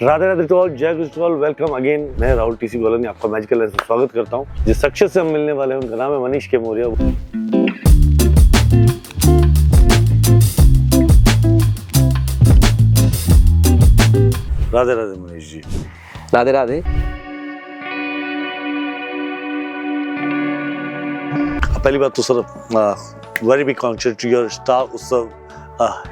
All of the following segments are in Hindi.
राधे राधे टू ऑल, जय गुरु टू ऑल, वेलकम अगेन। मैं राहुल टीसी गोलनी आपका मैजिकल लेंस में स्वागत करता हूं। जिस शख्स से हम मिलने वाले हैं उनका नाम है मनीष के मौर्य। राधे राधे मनीष जी। राधे राधे। पहली बात तो sir very big congratulation to your star Utsav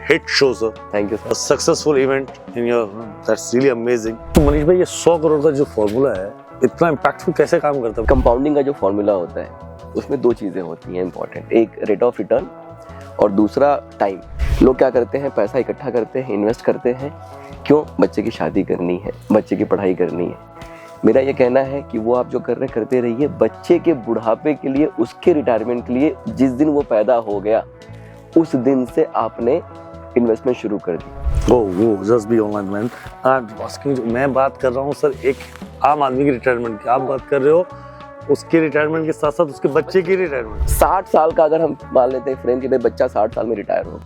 hit show sir. Thank you sir. A successful event in your, that's really amazing. तो मनीष भाई, ये 100 करोड़ का जो फॉर्मूला है इतना इम्पैक्टफुल कैसे काम करता है? कंपाउंडिंग का जो फॉर्मूला होता है उसमें दो चीजें होती हैं इंपॉर्टेंट, एक रेट ऑफ रिटर्न और दूसरा टाइम। लोग क्या करते हैं, पैसा इकट्ठा करते हैं, इन्वेस्ट करते हैं। क्यों? बच्चे की शादी करनी है, बच्चे की पढ़ाई करनी है। मेरा ये कहना है कि वो आप जो कर रहे करते रहिए, बच्चे के बुढ़ापे के लिए, उसके रिटायरमेंट के लिए, जिस दिन वो पैदा हो गया उस दिन से आपने इन्वेस्टमेंट शुरू कर दी। वो जस्ट बी ऑनलाइन मैन। मैं बात कर रहा हूँ सर एक आम आदमी की रिटायरमेंट की, आप बात कर रहे हो उसके रिटायरमेंट के साथ साथ उसके बच्चे की रिटायरमेंट। 60 साल का अगर हम मान लेते हैं फ्रेम कि भाई बच्चा 60 साल में रिटायर हो,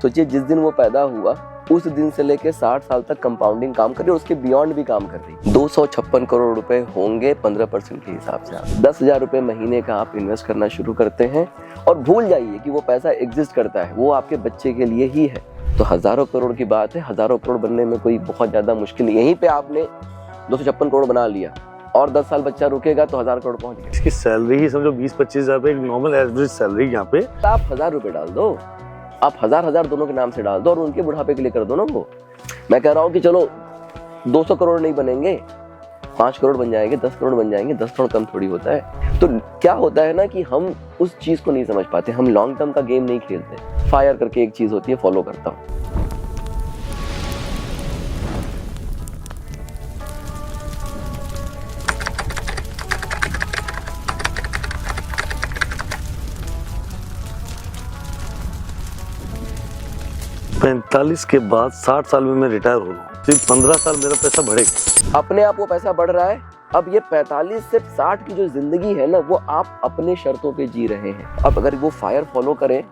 सोचिए जिस दिन वो पैदा हुआ उस दिन से लेके 60 साल तक कंपाउंडिंग काम कर रही है, उसके बियॉन्ड भी काम कर रही है। 256 करोड़ रुपए होंगे 15% के हिसाब से। आप 10,000 रुपए महीने का आप इन्वेस्ट करना शुरू करते हैं और भूल जाइए कि वो पैसा एग्जिस्ट करता है, वो आपके बच्चे के लिए ही है। तो हजारों करोड़ की बात है, हजारों करोड़ बनने में कोई बहुत ज्यादा मुश्किल नहीं। यहीं पे आपने 256 करोड़ बना लिया और 10 साल बच्चा रुकेगा तो 1000 करोड़ पहुंच गया। इसकी सैलरी ही समझो 20-25 हजार रुपए, एक नॉर्मल एवरेज सैलरी यहाँ पे। आप 1000 रुपए डाल दो, आप हजार दोनों के नाम से डाल दो और उनके बुढ़ापे के लिए कर दो ना। वो मैं कह रहा हूँ कि चलो 200 करोड़ नहीं बनेंगे, 5 करोड़ बन जाएंगे, 10 करोड़ बन जाएंगे, 10 करोड़ कम थोड़ी होता है। तो क्या होता है ना कि हम उस चीज को नहीं समझ पाते, हम लॉन्ग टर्म का गेम नहीं खेलते। फायर करके एक चीज होती है, फॉलो करता हूँ। 45 के बाद 60 साल में मैं रिटायर हो रहा हूँ, सिर्फ 15 साल मेरा पैसा बढ़ेगा। अपने आप वो पैसा बढ़ रहा है। अब ये 45 से 60 की जो जिंदगी है ना, वो आप अपने शर्तों पे जी रहे हैं। अब अगर वो फायर फॉलो करें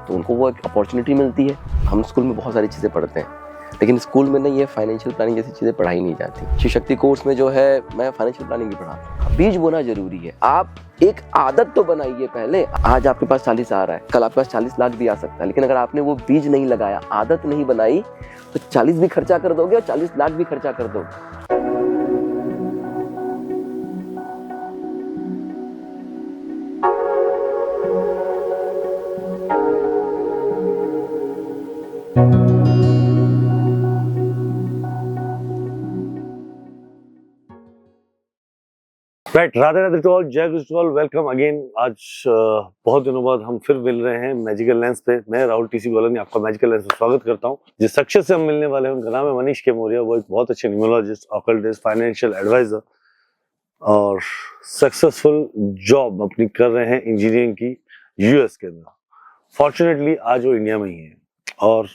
तो उनको वो एक अपॉर्चुनिटी मिलती है। हम स्कूल में बहुत सारी चीजें पढ़ते हैं, लेकिन स्कूल में ना ये फाइनेंशियल प्लानिंग जैसी चीजें पढ़ाई नहीं जाती। शिव शक्ति कोर्स में जो है मैं फाइनेंशियल प्लानिंग भी पढ़ाता हूँ। बीज बोना जरूरी है। आप एक आदत तो बनाइए पहले। आज आपके पास 40 आ रहा है, कल आपके पास 40 लाख भी आ सकता है, लेकिन अगर आपने वो बीज नहीं लगाया, आदत नहीं बनाई, तो 40 भी खर्चा कर दोगे और 40 लाख भी खर्चा कर दोगे। Right, Radhe Radhe to all, जय गुरु टू ऑल, वेलकम अगेन। आज बहुत दिनों बाद हम फिर मिल रहे हैं मैजिकल लेंस पे। मैं राहुल टीसी गोलनी आपका मैजिकल लेंस में स्वागत करता हूं। जिस शख्स से हम मिलने वाले हैं उनका नाम है मनीष के मौर्य। वो एक बहुत अच्छे न्यूमरोलॉजिस्ट, ऑकल्टिस्ट, फाइनेंशियल एडवाइजर और सक्सेसफुल जॉब अपनी कर रहे हैं इंजीनियरिंग की यूएस के अंदर। फॉर्चुनेटली आज वो इंडिया में ही है और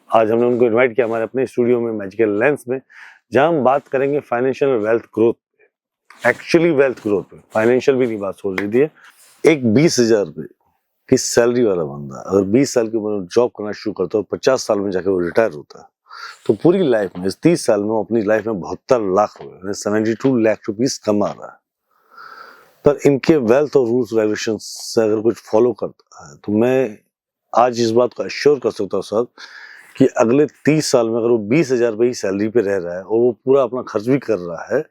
आज हमने उनको इन्वाइट किया हमारे अपने स्टूडियो में मैजिकल लेंस में, जहां हम बात करेंगे financial wealth growth, actually wealth growth पे। फाइनेंशियल भी नहीं बात हो रही थी। एक 20,000 रुपए की सैलरी वाला बंदा अगर 20 साल की उम्र में जॉब करना शुरू करता है, 50 साल में जाके वो रिटायर होता है, तो पूरी लाइफ में 30 साल में वो अपनी लाइफ में 72 लाख रुपए, 72 लाख रुपीस कमा रहा है। पर इनके वेल्थ और रूल्स रेगुलेशन से अगर कुछ फॉलो करता है, तो मैं आज इस बात को एश्योर कर सकता हूँ सर कि अगले 30 साल में अगर वो 20,000 रुपए की सैलरी पे रह रहा है और वो पूरा अपना खर्च भी कर रहा है,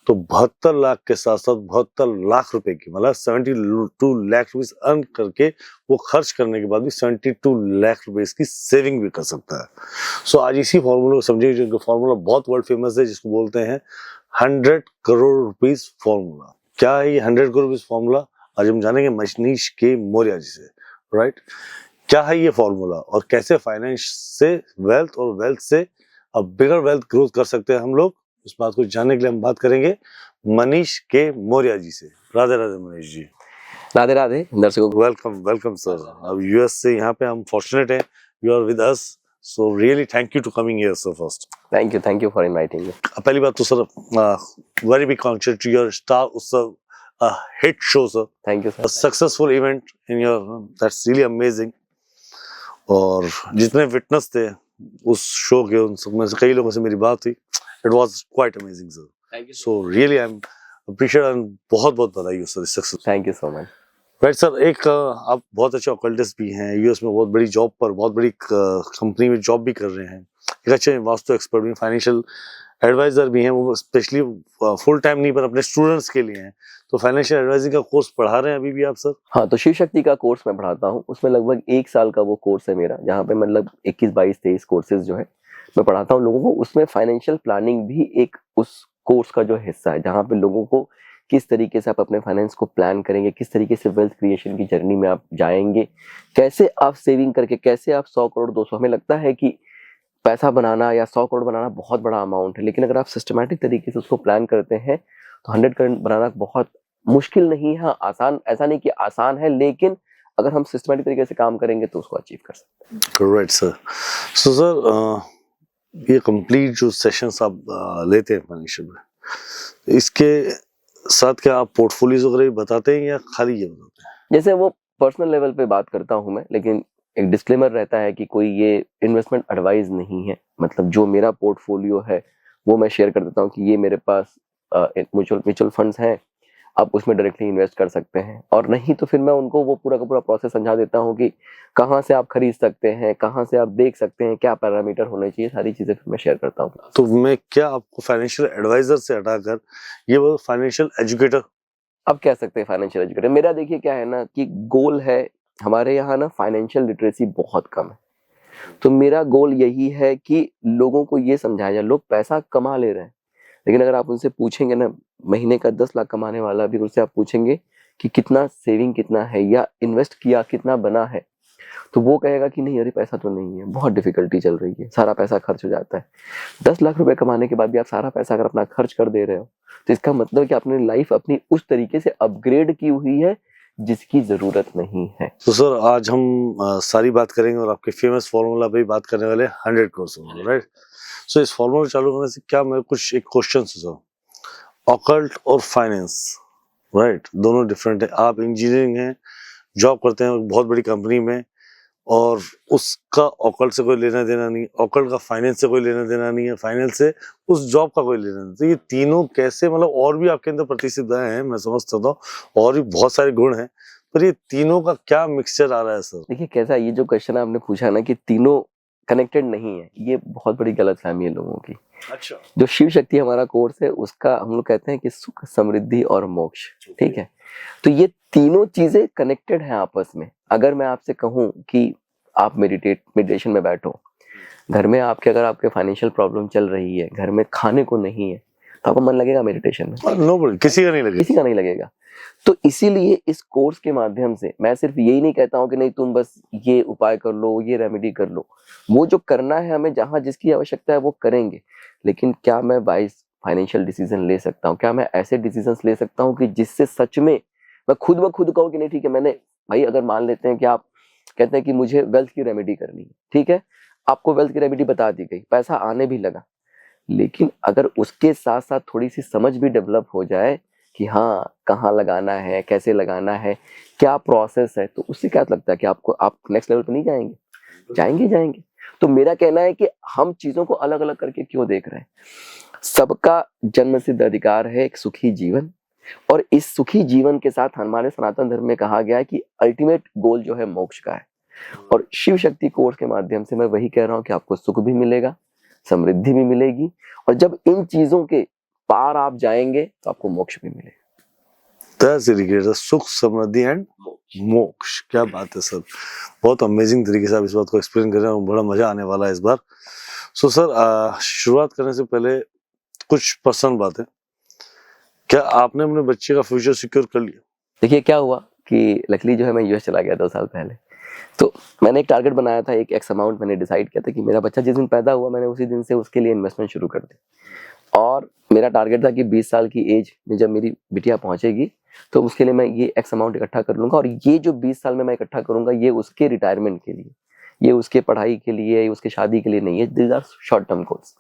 तो 72 लाख के साथ साथ 72 लाख रुपए की, मतलब 72 लाख रुपीस अर्न करके वो खर्च करने के बाद भी 72 लाख रुपए की सेविंग भी कर सकता है। सो आज इसी फॉर्मूला को समझिए, जो फॉर्मूला बहुत वर्ल्ड फेमस है, जिसको बोलते हैं 100 करोड़ रुपीस फॉर्मूला। क्या है ये 100 करोड़ रुपीस फॉर्मूला? आज हम जानेंगे मनीष के मौर्य जी से। राइट, क्या है ये फॉर्मूला और कैसे फाइनेंस से वेल्थ और वेल्थ से अब बिगर वेल्थ ग्रोथ कर सकते हैं हम लोग, इस बात को जानने के लिए हम बात करेंगे मनीष के मौर्य जी से। राधे राधे मनीष जी। राधे राधे दर्शकों को वेलकम वेलकम सर। अब यूएस से यहाँ पे हम फॉर्चुनेट हैं, you are with us, so really thank you to coming here sir first. Thank you for inviting me. पहली बात तो sir very big congratulation to your star Utsav hit show sir. Thank you sir. Successful event in your, that's really amazing. और जितने विटनेस थे उस शो के, उन सब में से कई लोगों से मेरी बात हुई, It was quite amazing, sir. Thank you So really, I'm appreciate and बहुत बधाई हो सर इस success. Thank you so much. Right sir, एक आप बहुत अच्छे ऑकल्टिस्ट भी हैं, यूएस में बहुत बड़ी जॉब पर, बहुत बड़ी कंपनी में जॉब भी कर रहे हैं, एक अच्छे वास्तु एक्सपर्ट भी, फाइनेंशियल एडवाइजर भी हैं, वो स्पेशली फुल टाइम नहीं पर अपने स्टूडेंट्स के लिए हैं। तो फाइनेंशियल एडवाइजिंग का कोर्स पढ़ा रहे हैं अभी भी आप सर? हाँ, तो शिव शक्ति का कोर्स मैं पढ़ाता हूँ, उसमें लगभग 1 साल का वो कोर्स है मेरा, जहाँ पे मतलब 21, 22, 23 कोर्सेज जो है मैं पढ़ाता हूँ लोगों को। उसमें फाइनेंशियल प्लानिंग भी एक उस कोर्स का जो हिस्सा है, जहाँ पे लोगों को किस तरीके से आप अपने फाइनेंस को प्लान करेंगे, किस तरीके से वेल्थ क्रिएशन की जर्नी में आप जाएंगे, कैसे आप सेविंग करके, कैसे आप 100 करोड़ 200, हमें लगता है कि पैसा बनाना या 100 करोड़ बनाना बहुत बड़ा अमाउंट है, लेकिन अगर आप सिस्टमैटिक तरीके से उसको प्लान करते हैं तो 100 करोड़ बनाना बहुत मुश्किल नहीं है, आसान, ऐसा नहीं कि आसान है, लेकिन अगर हम सिस्टमैटिक तरीके से काम करेंगे तो उसको अचीव कर सकते हैं। Correct sir. सो सर, ये कंप्लीट जो सेशंस आप लेते हैं फाइनेंशियल में, इसके साथ क्या आप पोर्टफोलियोज वगैरह भी बताते हैं या खाली ये बताते हैं? जैसे वो पर्सनल लेवल पे बात करता हूँ मैं, लेकिन एक डिस्क्लेमर रहता है कि कोई ये इन्वेस्टमेंट एडवाइस नहीं है। मतलब जो मेरा पोर्टफोलियो है वो मैं शेयर कर देता हूँ कि ये मेरे पास म्यूचुअल फंड्स हैं, आप उसमें डायरेक्टली इन्वेस्ट कर सकते हैं, और नहीं तो फिर मैं उनको वो पूरा का पूरा प्रोसेस समझा देता हूँ कि कहाँ से आप खरीद सकते हैं, कहाँ से आप देख सकते हैं, क्या पैरामीटर होने चाहिए, सारी चीजें फिर मैं शेयर करता हूँ। तो मैं क्या आपको फाइनेंशियल एडवाइजर से हटाकर ये वो फाइनेंशियल एजुकेटर अब कह सकते हैं फाइनेंशियल एजुकेटर। मेरा देखिए क्या है ना कि गोल है हमारे यहाँ ना, फाइनेंशियल लिटरेसी बहुत कम है, तो मेरा गोल यही है कि लोगों को ये समझाया जाए। लोग पैसा कमा ले रहे हैं, लेकिन अगर आप उनसे पूछेंगे ना, महीने का 10 लाख कमाने वाला भी, उससे आप पूछेंगे कि कितना सेविंग कितना है या इन्वेस्ट किया कितना बना है, तो वो कहेगा कि नहीं, अरे पैसा तो नहीं है, बहुत डिफिकल्टी चल रही है, सारा पैसा खर्च हो जाता है। 10 लाख रुपए कमाने के बाद भी आप सारा पैसा अगर अपना खर्च कर दे रहे हो, तो इसका मतलब कि आपने लाइफ अपनी उस तरीके से अपग्रेड की हुई है जिसकी जरूरत नहीं है। तो सर आज हम सारी बात करेंगे और आपके फेमस फॉर्मूला पे बात करने वाले 100 करोड़, राइट? सो इस फॉर्मूला चालू करने से क्या मैं कुछ एक क्वेश्चन सर, ऑकल्ट और फाइनेंस, राइट, दोनों डिफरेंट है। आप इंजीनियरिंग हैं, जॉब करते हैं बहुत बड़ी कंपनी में, और उसका ऑकल्ट से कोई लेना देना नहीं, ऑकल्ट का फाइनेंस से कोई लेना देना नहीं है, फाइनेंस से उस जॉब का कोई लेना नहीं। तो ये तीनों कैसे, मतलब और भी आपके अंदर प्रतिसिद्धाएं हैं, मैं समझ सकता हूँ, और भी बहुत सारे गुण हैं, पर ये तीनों का क्या मिक्सचर आ रहा है सर? देखिए कैसा, ये जो क्वेश्चन आपने पूछा ना कि तीनों कनेक्टेड नहीं है, ये बहुत बड़ी गलतफहमी है लोगों की। अच्छा। जो शिव शक्ति हमारा कोर्स है, उसका हम लोग कहते हैं कि सुख, समृद्धि और मोक्ष, ठीक है? तो ये तीनों चीजें कनेक्टेड हैं आपस में। अगर मैं आपसे कहूं कि आप मेडिटेशन में बैठो, घर में आपके, अगर आपके फाइनेंशियल प्रॉब्लम चल रही है, घर में खाने को नहीं है, तो आपका मन लगेगा मेडिटेशन में? नो, किसी का नहीं लगेगा, किसी का नहीं लगेगा। तो इसीलिए इस कोर्स के माध्यम से मैं सिर्फ यही नहीं कहता हूं कि नहीं तुम बस ये उपाय कर लो, ये रेमेडी कर लो, वो जो करना है हमें, जहां जिसकी आवश्यकता है वो करेंगे, लेकिन क्या मैं वाइज फाइनेंशियल डिसीजन ले सकता हूँ? क्या मैं ऐसे डिसीजंस ले सकता हूँ कि जिससे सच में मैं खुद ब खुद कहूँ कि नहीं ठीक है, मैंने, भाई अगर मान लेते हैं कि आप कहते हैं कि मुझे वेल्थ की रेमेडी करनी है, ठीक है, आपको वेल्थ की रेमेडी बता दी गई, पैसा आने भी लगा, लेकिन अगर उसके साथ साथ थोड़ी सी समझ भी डेवलप हो जाए कि हाँ कहाँ लगाना है, कैसे लगाना है, क्या प्रोसेस है, तो उससे क्या लगता है कि आपको, आप नेक्स्ट लेवल पे नहीं जाएंगे? जाएंगे। तो मेरा कहना है कि हम चीजों को अलग अलग करके क्यों देख रहे हैं? सबका जन्मसिद्ध अधिकार है एक सुखी जीवन, और इस सुखी जीवन के साथ हमारे सनातन धर्म में कहा गया है कि अल्टीमेट गोल जो है मोक्ष का है। और शिव शक्ति कोर्स के माध्यम से मैं वही कह रहा हूँ कि आपको सुख भी मिलेगा, समृद्धि भी मिलेगी, और जब इन चीजों के पार आप जाएंगे तो आपको मोक्ष भी मिलेगा। That's really great, सुख, समृद्धि एंड मोक्ष। क्या बात है सर, बहुत अमेजिंग तरीके से आप इस बात को एक्सप्लेन कर रहे हैं, बड़ा मजा आने वाला है इस बार। सो सर, शुरुआत करने से पहले कुछ पर्सनल बात है, क्या आपने अपने बच्चे का फ्यूचर सिक्योर कर लिया? देखिए क्या हुआ कि लकली जो है, मैं यूएस चला गया 2 साल पहले, तो मैंने एक टारगेट बनाया था, एक एक्स अमाउंट मैंने डिसाइड किया था कि मेरा बच्चा जिस दिन पैदा हुआ, मैंने उसी दिन से उसके लिए इन्वेस्टमेंट शुरू कर दी, और मेरा टारगेट था कि 20 साल की एज में जब मेरी बिटिया पहुंचेगी तो उसके लिए मैं ये एक्स अमाउंट इकट्ठा कर लूंगा, और ये जो 20 साल में मैं इकट्ठा करूंगा ये उसके रिटायरमेंट के लिए, ये उसके पढ़ाई के लिए, ये उसके शादी के लिए नहीं है, this are short term goals.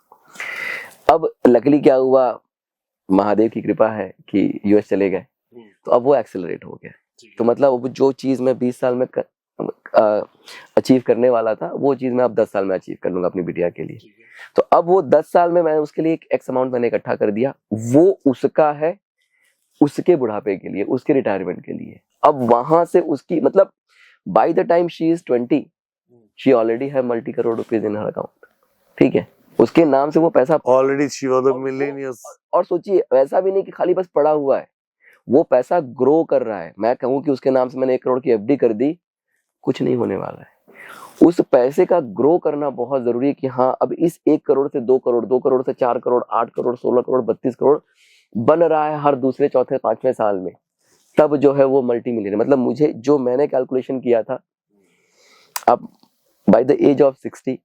अब लकली क्या हुआ, महादेव की कृपा है कि यूएस चले गए, तो अब वो एक्सेलरेट हो गया। तो मतलब अब जो चीज मैं 20 साल में अचीव करने वाला था, वो चीज़ मैं अब 10 साल में अचीव कर लूंगा अपनी बिटिया के लिए। तो अब वो 10 साल में मैं उसके लिए एक एक्स अमाउंट मैंने इकट्ठा कर दिया, वो उसका है, उसके बुढ़ापे के लिए, उसके रिटायरमेंट के लिए। अब वहां से उसकी मतलब by the time she is 20 she already है multi crore rupees in her account. ठीक है, उसके नाम से वो पैसा already she was the millionaires. और सोचिए वैसा भी नहीं कि खाली बस पड़ा हुआ है, वो पैसा ग्रो कर रहा है। मैं कहूँ कि उसके नाम से मैंने 1 करोड़ की एफडी कर दी, कुछ नहीं होने वाला है। उस पैसे का ग्रो करना बहुत जरूरी है कि हाँ अब इस 1 करोड़ से 2 करोड़, 2 करोड़ से 4 करोड़, 8 करोड़, 16 करोड़, 32 करोड़ बन रहा है हर दूसरे, चौथे, 5वें साल में, तब जो है वो मल्टी मिलियनर। मतलब मुझे जो मैंने कैलकुलेशन किया था, अब बाय द एज ऑफ 60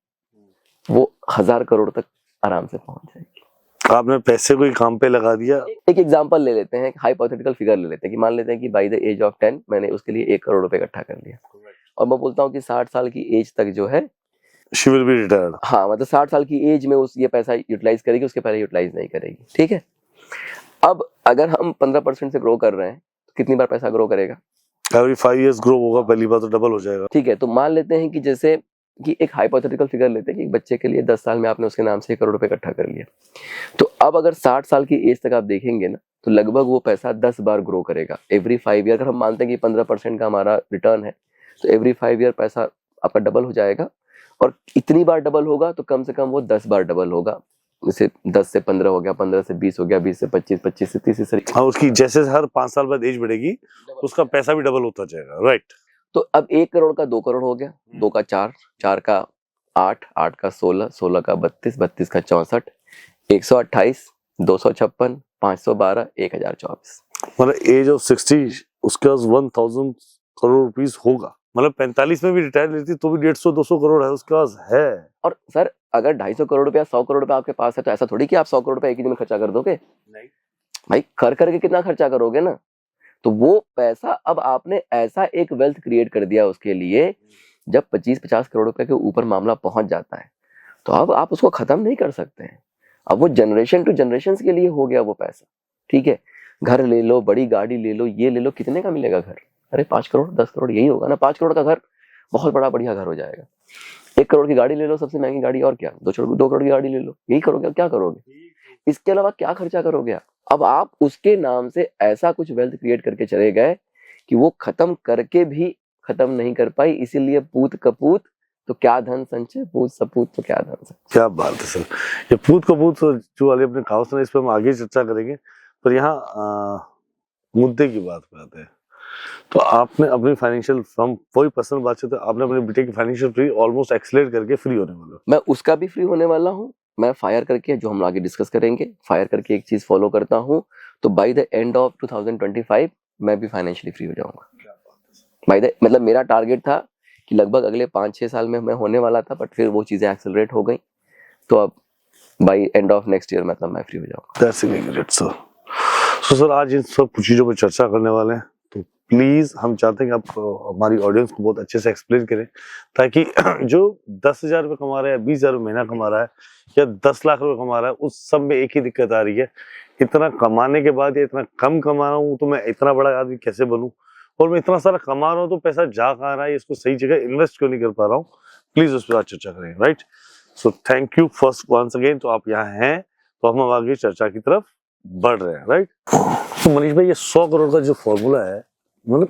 वो 1000 करोड़ तक आराम से पहुंच जाएगी। आपने पैसे कोई काम पे लगा दिया। एक एग्जांपल ले लेते हैं, हाइपोथेटिकल फिगर ले लेते हैं कि मान लेते हैं कि बाय द एज ऑफ 10 मैंने उसके लिए 1 करोड़ रुपए इकट्ठा कर लिया, और मैं बोलता हूँ कि 60 साल की एज तक जो है शी विल बी रिटायर्ड। हाँ, मतलब 60 साल की एज में उस ये पैसा यूटिलाइज करेगी, उसके पहले यूटिलाइज नहीं करेगी। ठीक है, अब अगर हम 15% से ग्रो कर रहे हैं तो कितनी बार पैसा ग्रो करेगा? एवरी 5 इयर्स ग्रो होगा, पहली बार तो डबल हो जाएगा। ठीक है, तो मान लेते हैं कि जैसे कि एक हाइपोथेटिकल फिगर लेते हैं कि एक बच्चे के लिए 10 साल में आपने उसके नाम से 1 करोड़ रुपए इकट्ठा कर लिया, तो अब अगर 60 साल की एज तक आप देखेंगे ना, तो लगभग वो पैसा 10 बार ग्रो करेगा एवरी 5 ईयर। अगर हम मानते हैं कि 15% का हमारा रिटर्न है, तो एवरी 5 ईयर पैसा आपका डबल हो जाएगा, और इतनी बार डबल होगा तो कम से कम वो 10 बार डबल होगा। जैसे 10 से 15 हो गया, 15 से 20 हो गया, 20 से 25, 25 से 30, हाँ, उसकी जैसे हर 5 साल बाद एज बढ़ेगी उसका पैसा भी डबल होता जाएगा। राइट। तो अब 1 करोड़ का 2 करोड़ हो गया, 2 का 4, 4 का 8, 8 का 16, 16 का 32, 32 का 64, 128, 256, 512, 1024। मतलब एज ऑफ 60 उसके पास 1000 करोड़ रुपीस होगा। मतलब 45 में भी रिटायर लेती तो भी 150-200 करोड़ है उसके पास है। और सर अगर 250 करोड़ रुपया, 100 करोड़ रुपया आपके पास है, तो ऐसा थोड़ी कि आप 100 करोड़ रुपया एक ही दिन में खर्चा कर दोगे। नहीं भाई, कर करके कितना खर्चा करोगे ना। तो वो पैसा अब आपने ऐसा एक वेल्थ क्रिएट कर दिया उसके लिए, जब 25-50 करोड़ रुपए के ऊपर मामला पहुंच जाता है, तो अब आप उसको खत्म नहीं कर सकते हैं। अब वो जनरेशन टू जनरेशन के लिए हो गया वो पैसा। ठीक है, घर ले लो, बड़ी गाड़ी ले लो, ये ले लो, कितने का मिलेगा घर? अरे 5 करोड़, 10 करोड़ यही होगा ना। 5 करोड़ का घर बहुत बड़ा बढ़िया घर हो जाएगा। 1 करोड़ की गाड़ी ले लो, सबसे महंगी गाड़ी, और क्या 2 करोड़ की गाड़ी ले लो, यही करोगे। क्या करोगे? इसके अलावा क्या खर्चा करोगे? अब आप उसके नाम से ऐसा कुछ वेल्थ क्रिएट करके चले गए कि वो खत्म करके भी खत्म नहीं कर पाई। इसीलिए पूत कपूत तो क्या धन संचय, पूत सपूत तो क्या धन संचय। क्या बात है सर। ये पूत कपूत जो वाले अपने कहावत है, इस पर हम आगे चर्चा करेंगे, पर यहाँ मुद्दे की बात पे आते हैं। तो आपने अपनी फाइनेंशियल फ्रॉम वही पर्सनल बात से, तो आपने अपने बेटे की फाइनेंशियल फ्री ऑलमोस्ट एक्सलेट करके फ्री होने वाला। मैं उसका भी फ्री होने वाला हूँ। मैं फायर करके, जो हम आगे डिस्कस करेंगे, फायर करके एक चीज फॉलो करता हूँ, तो बाय द एंड ऑफ 2025 मैं भी फाइनेंशियली फ्री हो जाऊंगा। बाय द मतलब मेरा टारगेट था कि लगभग अगले 5-6 साल में मैं होने वाला था, बट फिर वो चीजें एक्सेलरेट हो गई, तो अब by end of next year मतलब मैं फ्री हो जाऊंगा। That's great sir. So sir आज इन सब चीजों पर चर्चा करने वाले हैं, तो प्लीज हम चाहते हैं कि आप हमारी ऑडियंस को बहुत अच्छे से एक्सप्लेन करें, ताकि जो 10,000 रुपये कमा रहा है, 20,000 रुपये महीना कमा रहा है, या 10 लाख रुपए कमा रहा है, उस सब में एक ही दिक्कत आ रही है, इतना कमाने के बाद या इतना कम कमा रहा हूँ तो मैं इतना बड़ा आदमी कैसे बनूं, और मैं इतना सारा कमा रहा हूँ तो पैसा जा कहाँ रहा है, इसको सही जगह इन्वेस्ट क्यों नहीं कर पा रहा हूँ। प्लीज उस पर आज चर्चा करें। Right, so thank you first ones again. तो आप यहाँ हैं तो हम आगे चर्चा की तरफ बढ़ रहे हैं। राइट, तो मनीष भाई ये 100 करोड़ का जो फॉर्मूला है, मतलब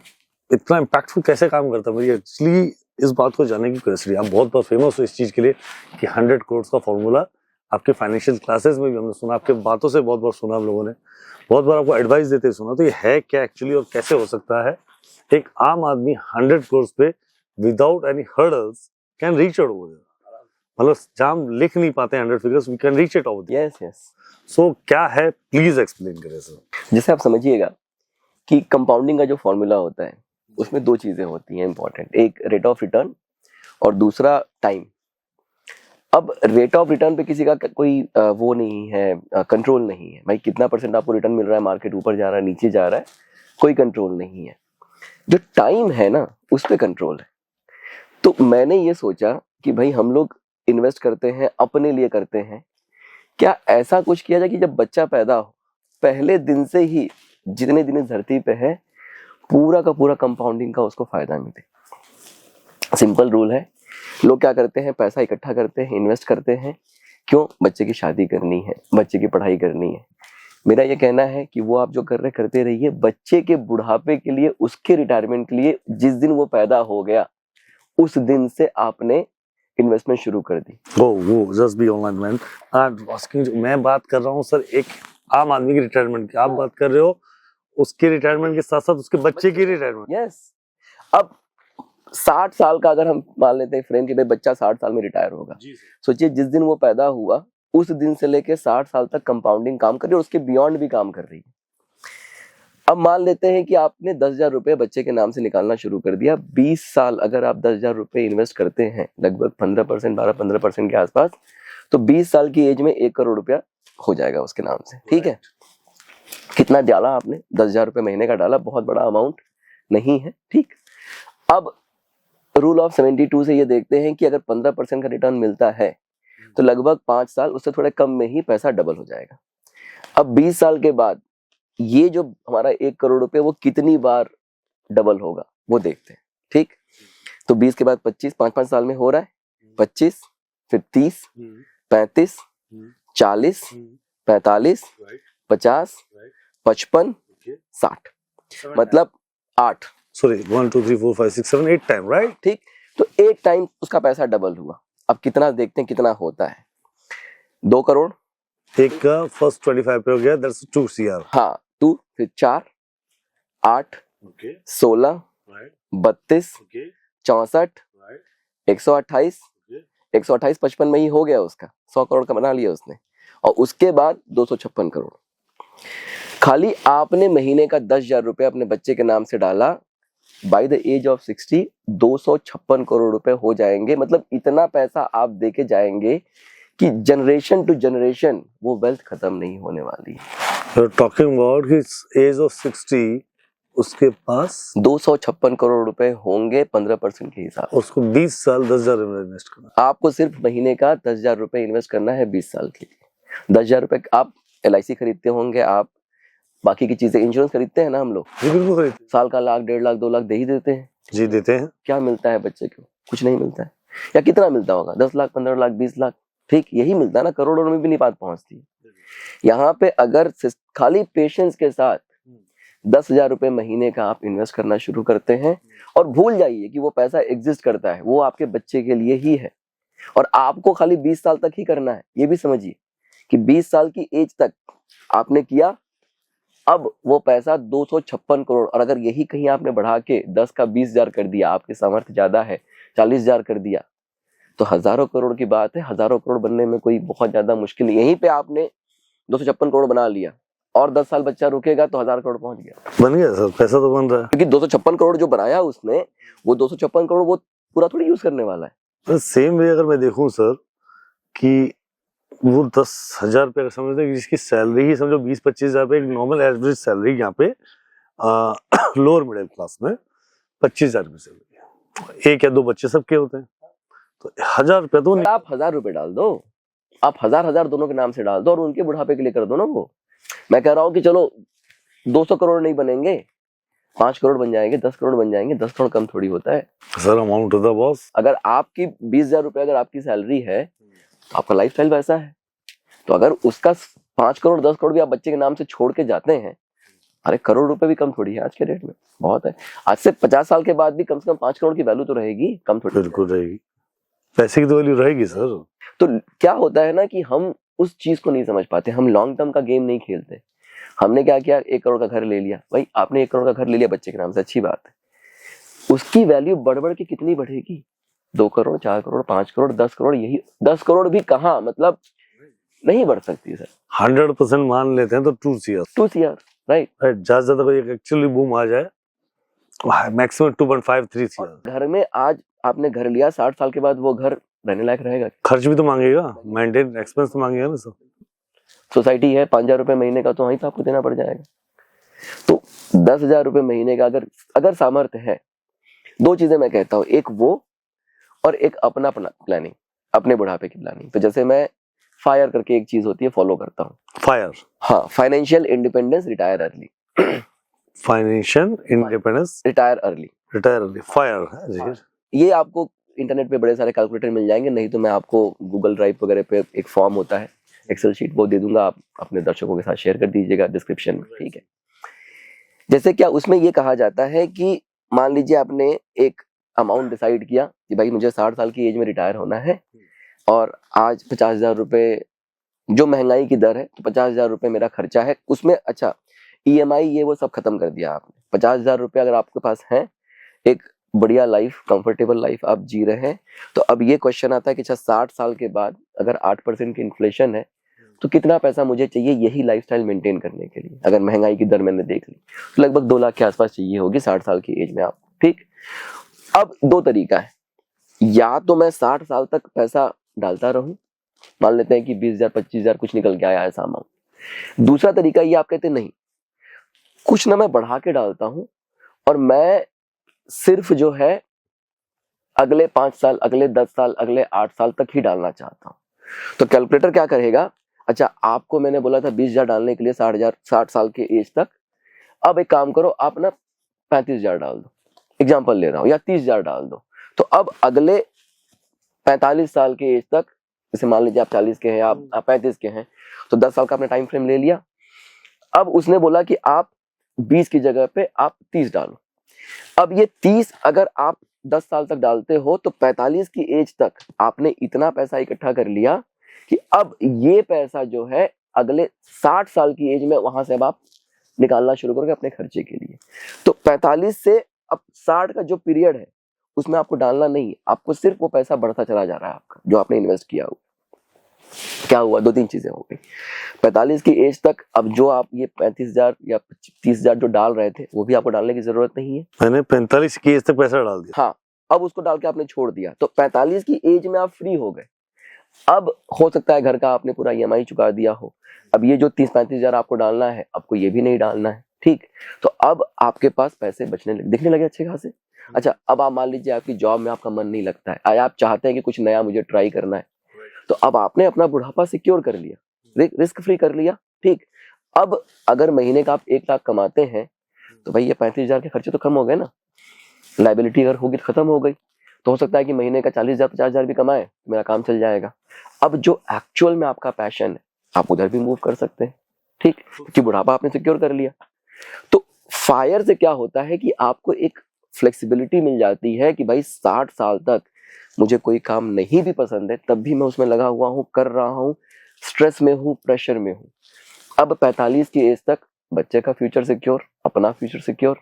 इतना इम्पैक्टफुल कैसे काम करता है? मुझे एक्चुअली इस बात को जानने की क्यूरियोसिटी। आप बहुत फेमस हो इस चीज के लिए कि 100 करोड़ का फॉर्मूला आपके फाइनेंशियल क्लासेस में भी हमने सुना, आपके बातों से बहुत बार सुना, हम लोगों ने बहुत बार आपको एडवाइस देते सुना। तो ये है क्या एक्चुअली, और कैसे हो सकता है एक आम आदमी 100 करोड़ पे without any hurdles can reach out over? मतलब जहाँ हम लिख नहीं पाते 100 figures, we can reach it over. Yes yes. So क्या है, प्लीज एक्सप्लेन करें सर। जैसे आप समझिएगा कि कंपाउंडिंग का जो फॉर्मूला होता है उसमें 2 चीजें होती हैं इंपॉर्टेंट, एक रेट ऑफ रिटर्न और दूसरा टाइम। अब रेट ऑफ रिटर्न पे किसी का कोई वो नहीं है, कंट्रोल नहीं है। भाई कितना % आपको रिटर्न मिल रहा है, मार्केट ऊपर जा रहा है, नीचे जा रहा है, कोई कंट्रोल नहीं है। जो टाइम है ना, उस पे कंट्रोल है। तो मैंने ये सोचा कि भाई हम लोग इन्वेस्ट करते हैं, अपने लिए करते हैं, क्या ऐसा कुछ किया जाए कि जब बच्चा पैदा हो पहले दिन से ही जितने दिन इस धरती पे है पूरा का पूरा कंपाउंडिंग का उसको फायदा मिले। सिंपल रूल है। लोग क्या करते हैं, पैसा इकट्ठा करते हैं, इन्वेस्ट करते हैं, क्यों? बच्चे की शादी करनी है, बच्चे की पढ़ाई करनी है। मेरा ये कहना है कि वो आप जो कर रहे करते रहिए, बच्चे के बुढ़ापे के लिए, उसके रिटायरमेंट के लिए, जिस दिन वो पैदा हो गया उस दिन से आपने इन्वेस्टमेंट शुरू कर दी। वो just be online man. Asking, मैं बात कर रहा हूँ सर एक आम आदमी की रिटायरमेंट की, आप बात कर रहे हो उसके रिटायरमेंट के साथ साथ उसके बच्चे की रिटायरमेंट। यस। अब 60 साल का अगर हम मान लेते हैं फ्रेम कि भाई बच्चा 60 साल में रिटायर होगा, सोचिए जिस दिन वो पैदा हुआ उस दिन से लेके 60 साल तक कंपाउंडिंग काम कर रही है और उसके बियॉन्ड भी काम कर रही है। अब मान लेते हैं कि आपने 10,000 रुपए बच्चे के नाम से निकालना शुरू कर दिया। 20 साल अगर आप 10,000 रुपए इन्वेस्ट करते हैं, लगभग 15%, 12-15% के आसपास, तो 20 साल की एज में 1 करोड़ रुपया हो जाएगा उसके नाम से। ठीक है, कितना डाला आपने? 10,000 रुपए महीने का डाला, बहुत बड़ा अमाउंट नहीं है। ठीक, अब रूल ऑफ 72 से ये देखते हैं कि अगर 15% का रिटर्न मिलता है तो लगभग 5 साल, उससे थोड़े कम में ही पैसा डबल हो जाएगा। अब 20 साल के बाद ये जो हमारा 1 करोड़ रुपए वो कितनी बार डबल होगा वो देखते हैं। ठीक, तो 20 के बाद 25, 5-5 साल में हो रहा है 25, फिर 30, 35, 40, 45, 50, 55, 60, मतलब 8। Sorry 1 2 3 4 5 6 7 8 time, right? ठीक, तो 8 टाइम उसका पैसा डबल हुआ। अब कितना देखते हैं कितना होता है? 2 करोड़। एक का फर्स्ट 25 पे हो गया, दैट्स 2 CR। हाँ, 2, फिर 4, 8, 16, 32, 64, 128, 128, 55 में ही हो गया उसका, 100 करोड़ का बना लिया उसने। और उसके बाद 256 करोड़। खाली आपने महीने का 10,000 रुपए अपने बच्चे के नाम से डाला, by the age of 60 256 crore रुपए हो जाएंगे। मतलब इतना पैसा आप देके जाएंगे कि जनरेशन टू जनरेशन वो वेल्थ खत्म नहीं होने वाली है। Talking about his age of 60, उसके पास 256 करोड़ रुपए होंगे 15% के हिसाब से। उसको 20 साल 10,000 इन्वेस्ट करना। आपको सिर्फ महीने का 10,000 रुपए इन्वेस्ट करना है 20 साल के लिए। 10,000 रुपए आप LIC खरीदते होंगे, आप बाकी की चीजें, इंश्योरेंस खरीदते हैं ना हम लोग, जी बिल्कुल खरीदते हैं। साल का 1 लाख 1.5 लाख 2 लाख दे ही देते हैं। जी देते हैं। क्या मिलता है बच्चे को? कुछ नहीं मिलता है। या कितना मिलता होगा? 10 लाख 15 लाख 20 लाख। ठीक, यही मिलता है ना, करोड़ों में भी नहीं बात पहुंचती। यहाँ पे अगर खाली पेशेंस के साथ 10,000 रुपए महीने का आप इन्वेस्ट करना शुरू करते हैं और भूल जाइए कि वो पैसा एग्जिस्ट करता है, वो आपके बच्चे के लिए ही है और आपको खाली 20 साल तक ही करना है। ये भी समझिए कि 20 साल की एज तक आपने किया, अब वो पैसा 256 करोड़, और अगर यही कहीं आपने बढ़ा के 10 का 20,000 कर दिया, आपके सामर्थ्य ज्यादा है 40,000 कर दिया, तो हजारों करोड़ की बात है। हजारों करोड़ बनने में कोई बहुत ज्यादा मुश्किल नहीं। यहीं पे आपने 256 करोड़ बना लिया और 10 साल बच्चा रुकेगा तो 1,000 करोड़ पहुंच गया। बन गया सर, पैसा तो बन रहा है। क्योंकि 256 करोड़ जो बनाया उसने, वो 256 करोड़ वो पूरा थोड़ी यूज करने वाला है। सेम वे अगर मैं देखूं सर कि वो 10,000 रुपये का समझते हैं, जिसकी सैलरी ही समझो 20-25 हजार रुपये, एक नॉर्मल एवरेज सैलरी यहाँ पे लोअर मिडिल क्लास में 25,000 रुपये सैलरी, 1 या 2 बच्चे सबके होते हैं, तो 1,000 रुपये तो नहीं। आप 1,000 रुपए डाल दो, आप 1,000 दोनों के नाम से डाल दो और उनके बुढ़ापे के लिए कर दो ना। वो मैं कह रहा हूँ कि चलो 200 करोड़ नहीं बनेंगे, 5 करोड़ बन जाएंगे, 10 करोड़ बन जाएंगे, 10 करोड़ कम थोड़ी होता है सर। अमाउंट होता है बॉस। अगर आपकी 20,000 रुपए अगर आपकी सैलरी है तो आपका लाइफस्टाइल वैसा है, तो अगर उसका 5 करोड़ 10 करोड़ भी आप बच्चे के नाम से छोड़ के जाते हैं, अरे करोड़ रुपए भी कम थोड़ी है आज के डेट में, बहुत है। आज से 50 साल के बाद भी कम से कम 5 करोड़ की वैल्यू तो रहेगी, कम थोड़ी। बिल्कुल रहेगी, पैसे की तो वैल्यू रहेगी सर। तो क्या होता है ना कि हम उस चीज को नहीं समझ पाते, हम लॉन्ग टर्म का गेम नहीं खेलते। हमने क्या किया, 1 करोड़ का घर ले लिया। भाई आपने 1 करोड़ का घर ले लिया बच्चे के नाम से, अच्छी बात है, उसकी वैल्यू बढ़ बढ़ के कितनी बढ़ेगी? 2 करोड़ 4 करोड़ 5 करोड़ 10 करोड़, यही 10 करोड़ भी कहाँ, मतलब नहीं बढ़ सकती सर। 100% मान लेते हैं तो 2 CR, 2 CR, राइट। ज्यादा ज्यादा कोई एक्चुअली बूम आ जाए मैक्सिमम 2.5-3 CR। घर में आज आपने घर लिया, 60 साल के बाद वो घर रहने लायक रहेगा? खर्च भी तो मांगेगा, मेंटेन एक्सपेंस तो मांगेगा ना सर। सोसाइटी है 5,000 रुपए महीने का, तो वहीं तो आपको देना पड़ जाएगा। तो 10,000 रुपए महीने का अगर सामर्थ्य है, 2 चीजें मैं कहता हूँ, एक वो और एक अपना प्लानिंग, अपने बुढ़ापे की प्लानिंग। तो जैसे मैं फायर करके एक चीज होती है, फॉलो करता हूँ। फायर, हाँ, financial independence, retire early. Financial independence, retire early, retire early, fire है जी। ये आपको इंटरनेट पे बड़े सारे कैलकुलेटर मिल जाएंगे, नहीं तो मैं आपको गूगल ड्राइव वगैरह पे एक फॉर्म होता है, एक्सेल शीट, वो दे दूंगा, आप अपने दर्शकों के साथ शेयर कर दीजिएगा डिस्क्रिप्शन में, ठीक है। जैसे क्या उसमें ये कहा जाता है कि मान लीजिए आपने एक अमाउंट डिसाइड किया कि भाई मुझे 60 साल की एज में रिटायर होना है और आज 50,000 रुपए जो महंगाई की दर है, तो 50,000 रुपए मेरा खर्चा है उसमें। अच्छा, ईएमआई ये वो सब खत्म कर दिया आपने। 50,000 रुपए अगर आपके पास है, एक बढ़िया लाइफ, कंफर्टेबल लाइफ आप जी रहे हैं, तो अब ये क्वेश्चन आता है कि अच्छा 60 साल के बाद अगर 8% की इन्फ्लेशन है तो कितना पैसा मुझे चाहिए यही लाइफस्टाइल मेंटेन करने के लिए। अगर महंगाई की दर मैंने देख ली तो लगभग 2 लाख के आसपास चाहिए होगी 60 साल की एज में आपको, ठीक। अब दो तरीका है, या तो मैं 60 साल तक पैसा डालता रहूं, मान लेते हैं कि 20,000 25,000 कुछ निकल के आया ऐसा अमाउंट। दूसरा तरीका ये आप कहते नहीं, कुछ ना मैं बढ़ा के डालता हूं और मैं सिर्फ जो है अगले 5 साल, अगले 10 साल, अगले 8 साल तक ही डालना चाहता हूं। तो कैलकुलेटर क्या करेगा, अच्छा आपको मैंने बोला था 20,000 डालने के लिए 60 साल के एज तक, अब एक काम करो आप ना 35,000 डाल दो, एग्जाम्पल ले रहा हूं, या 30,000 डाल दो। तो अब अगले 45 साल के एज तक, जैसे मान लीजिए आप 40 के हैं, आप 35 के हैं, तो 10 साल का आपने टाइम फ्रेम ले लिया। अब उसने बोला कि आप 20 की जगह पे आप 30 डालो। अब ये 30 अगर आप 10 साल तक डालते हो तो 45 की एज तक आपने इतना पैसा इकट्ठा कर लिया कि अब ये पैसा जो है अगले 60 साल की एज में वहां से अब आप निकालना शुरू करोगे अपने खर्चे के लिए। तो 45 से अब 60 का जो पीरियड है उसमें आपको डालना नहीं है, आपको सिर्फ वो पैसा बढ़ता चला जा रहा है आपका जो आपने इन्वेस्ट किया हुआ। क्या हुआ, 2-3 चीजें हो गई। 45 की एज तक अब जो आप ये 35,000 या 30,000 जो डाल रहे थे वो भी आपको डालने की जरूरत नहीं है। मैंने 45 की एज तक पैसा डाल दिया, हाँ, अब उसको डाल के आपने छोड़ दिया, तो 45 की एज में आप फ्री हो गए। अब हो सकता है घर का आपने पूरा ईएमआई चुका दिया हो, अब ये जो 30-35,000 आपको डालना है, आपको ये भी नहीं डालना है, ठीक। तो अब आपके पास पैसे दिखने लगे अच्छे खासे। अच्छा, अब आप मान लीजिए आपकी जॉब में आपका मन नहीं लगता है, आप चाहते हैं कि कुछ नया मुझे ट्राई करना है, तो अब आपने अपना बुढ़ापा सिक्योर कर लिया, रिस्क फ्री कर लिया, ठीक। अब अगर महीने का आप 1 लाख कमाते हैं तो भाई ये 35,000 के खर्चे तो कम हो गए ना, लाइबिलिटी अगर होगी तो खत्म हो गई। तो हो सकता है कि महीने का 40,000 50,000 भी कमाए तो मेरा काम चल जाएगा। अब जो एक्चुअल में आपका पैशन है आप उधर भी मूव कर सकते हैं, ठीक, क्योंकि बुढ़ापा आपने सिक्योर कर लिया। तो फायर से क्या होता है कि आपको एक फ्लेक्सिबिलिटी मिल जाती है कि भाई 60 साल तक मुझे कोई काम नहीं भी पसंद है तब भी मैं उसमें लगा हुआ हूं, कर रहा हूं, स्ट्रेस में हूं, प्रेशर में हूं। अब 45 की एज तक बच्चे का फ्यूचर सिक्योर, अपना फ्यूचर सिक्योर,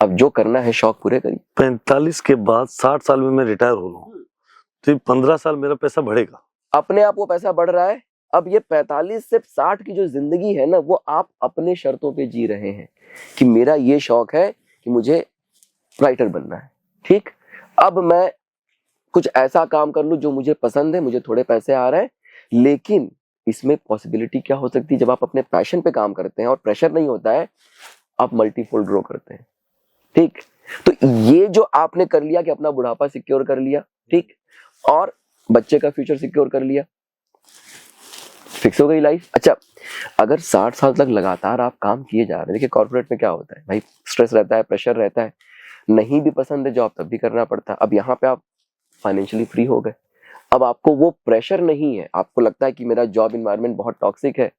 अब जो करना है शौक पूरे करिए। 45 के बाद 60 साल में मैं रिटायर हो रहा हूँ तो 15 साल मेरा पैसा बढ़ेगा, अपने आप वो पैसा बढ़ रहा है। अब ये 45 से 60 की जो जिंदगी है ना, वो आप अपने शर्तों पे जी रहे हैं कि मेरा ये शौक है कि मुझे राइटर बनना है, ठीक। अब मैं कुछ ऐसा काम कर लूं जो मुझे पसंद है, मुझे थोड़े पैसे आ रहे हैं, लेकिन इसमें पॉसिबिलिटी क्या हो सकती है, जब आप अपने पैशन पे काम करते हैं और प्रेशर नहीं होता है, आप मल्टीफोल्ड ग्रो करते हैं, ठीक। तो ये जो आपने कर लिया कि अपना बुढ़ापा सिक्योर कर लिया, ठीक, और बच्चे का फ्यूचर सिक्योर कर लिया, फिक्स हो गई लाइफ। अच्छा, अगर 60 साल तक लगातार आप काम किए जा रहे हैं, देखिए कॉर्पोरेट में क्या होता है भाई, स्ट्रेस रहता है, प्रेशर रहता है, नहीं भी पसंद है जॉब तब भी करना पड़ता है। अब यहाँ पे आप फाइनेंशियली फ्री हो गए, अब आपको वो प्रेशर नहीं है, आपको लगता है कि मेरा जॉब इन्वायरमेंट बहुत टॉक्सिक है,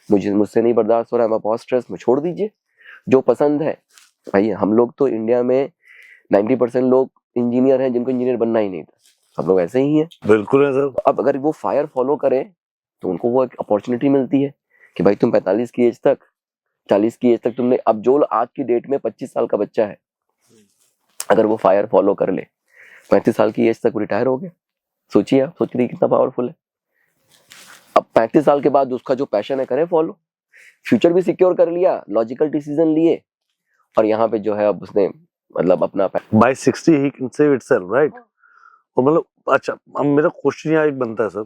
मुझसे नहीं बर्दाश्त हो रहा है, मैं बहुत स्ट्रेस में, छोड़ दीजिए जो पसंद है। भाई हम लोग तो इंडिया में 90% लोग इंजीनियर हैं जिनको इंजीनियर बनना ही नहीं था, सब लोग ऐसे ही हैं। बिल्कुल है सर। अब अगर वो फायर फॉलो करें तो उनको वो एक अपॉर्चुनिटी मिलती है कि भाई तुम 45 की एज तक, 40 की एज तक तुमने, अब जो आज की डेट में 25 साल का बच्चा है अगर वो फायर फॉलो कर ले 35 साल की एज तक रिटायर हो गया, सोचिए आप, सोच रही कितना पावरफुल है। अब 35 साल के बाद उसका जो पैशन है करे फॉलो, फ्यूचर भी सिक्योर कर लिया, लॉजिकल डिसीजन लिए, और यहाँ पे जो है अब उसने मतलब अपना by 60 he can save itself, right? और मतलब अच्छा, अब मेरा क्वेश्चन यहाँ एक बनता है सर,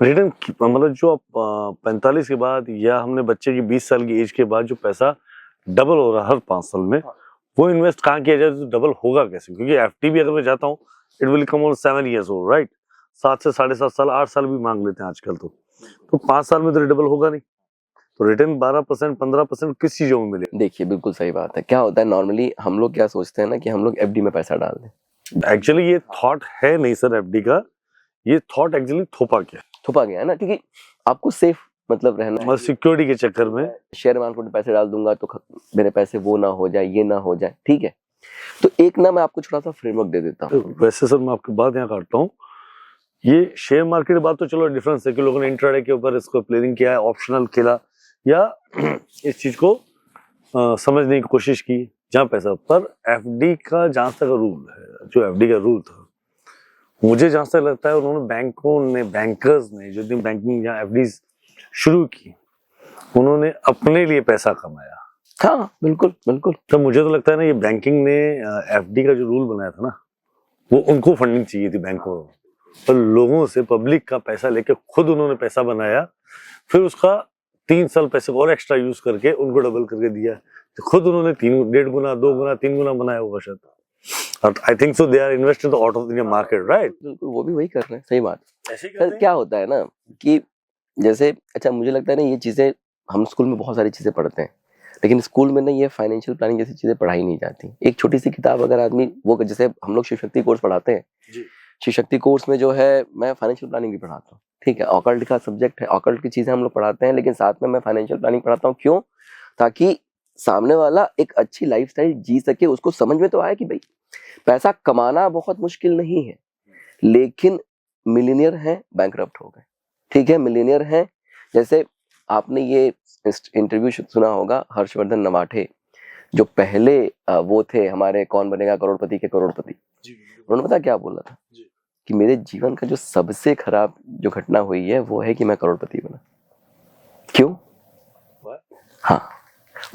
रिटर्न मतलब जो आप 45 के बाद या हमने बच्चे की 20 साल की एज के बाद जो पैसा डबल हो रहा है हर 5 साल में, वो इन्वेस्ट कहाँ किया जाए तो डबल होगा कैसे? क्योंकि एफडी भी अगर मैं जाता हूँ it will come on 7 years old, right? 7 से 7.5 साल, 8 साल भी मांग लेते हैं आजकल, तो 5 साल में तो डबल होगा नहीं, तो रिटर्न 12% 15% किस चीजों में मिले? देखिए बिल्कुल सही बात है। क्या होता है नॉर्मली हम लोग क्या सोचते हैं ना कि हम लोग एफडी में पैसा डाल दें, एक्चुअली ये थॉट है नहीं सर एफडी का, ये थॉट एक्चुअली थोपा गया है ना, क्योंकि आपको सेफ मतलब रहना है, और सिक्योरिटी के चक्कर में शेयर मार्केट में पैसे डाल दूंगा तो मेरे पैसे वो ना हो जाए, ये ना हो जाए, ठीक है। तो एक ना मैं आपको छोटा सा फ्रेमवर्क दे देता हूँ। वैसे सर मैं आपकी बात यहाँ काटता हूँ, ये शेयर मार्केट की बात तो चलो डिफरेंस है कि लोगों ने इंट्राडे के ऊपर इसको प्लेनिंग किया है, ऑप्शनल खेला या इस चीज को समझने की कोशिश की जहाँ पैसा, पर एफडी का जहां तक रूल है, जो एफडी का रूल था, मुझे जहां तक लगता है उन्होंने बैंकर्स ने जो दिन बैंकिंग या एफडी शुरू की, उन्होंने अपने लिए पैसा कमाया। हाँ बिल्कुल बिल्कुल। तो मुझे तो लगता है ना ये बैंकिंग ने एफडी का जो रूल बनाया था ना, वो उनको फंडिंग चाहिए थी बैंकों को, पर लोगों से पब्लिक का पैसा लेके खुद उन्होंने पैसा बनाया, फिर उसका 3 साल पैसे को और एक्स्ट्रा यूज करके उनको डबल करके दिया, तो खुद उन्होंने 1.5 गुना 2 गुना 3 गुना बनाया होगा शायद। I think so they are invested out of India market, right? बिल्कुल, वो भी वही कर रहे हैं, सही बात। सर क्या होता है ना कि जैसे अच्छा मुझे लगता है ना ये चीजें हम स्कूल में बहुत सारी चीजें पढ़ते हैं, लेकिन स्कूल में ना ये फाइनेंशियल प्लानिंग जैसी चीजें पढ़ाई नहीं जाती। एक छोटी सी किताब अगर आदमी वो, जैसे हम लोग शिव शक्ति कोर्स पढ़ाते हैं, शिव शक्ति कोर्स में जो है मैं फाइनेंशियल प्लानिंग भी पढ़ाता हूँ, ठीक है। ऑकल्ट का सब्जेक्ट है, ऑकल्ट की चीजें हम लोग पढ़ाते हैं, लेकिन साथ में मैं फाइनेंशियल प्लानिंग पढ़ाता हूँ। क्यों? ताकि सामने वाला एक अच्छी लाइफस्टाइल जी सके, उसको समझ में तो आए कि भाई पैसा कमाना बहुत मुश्किल नहीं है, लेकिन मिलीनियर है बैंकरप्ट हो गए, ठीक है। मिलीनियर है, जैसे आपने ये इंटरव्यू सुना होगा हर्षवर्धन नमाठे, जो पहले वो थे हमारे कौन बनेगा करोड़पति के करोड़पति। उन्होंने पता क्या बोला था कि मेरे जीवन का जो सबसे खराब जो घटना हुई है वो है कि मैं करोड़पति बना। क्यों? हाँ,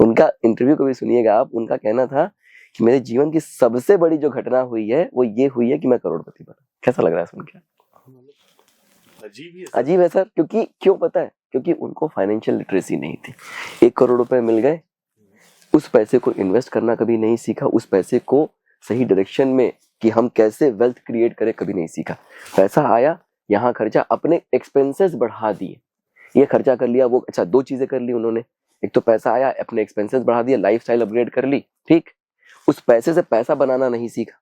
उनका इंटरव्यू कभी सुनिएगा आप, उनका कहना था कि मेरे जीवन की सबसे बड़ी जो घटना हुई है वो ये हुई है कि मैं करोड़पति बना। कैसा लग रहा है सुन के? अजीब है सर, क्योंकि क्यों पता है? क्योंकि उनको फाइनेंशियल लिटरेसी नहीं थी। 1 करोड़ रुपए मिल गए, उस पैसे को इन्वेस्ट करना कभी नहीं सीखा, उस पैसे को सही डायरेक्शन में कि हम कैसे वेल्थ क्रिएट करें कभी नहीं सीखा। पैसा आया, यहाँ खर्चा, अपने एक्सपेंसेस बढ़ा दिए, ये खर्चा कर लिया, वो अच्छा 2 चीजें कर ली उन्होंने। एक तो पैसा आया, अपने एक्सपेंसेस बढ़ा दिया, लाइफस्टाइल अपग्रेड कर ली, ठीक। उस पैसे से पैसा बनाना नहीं सीखा।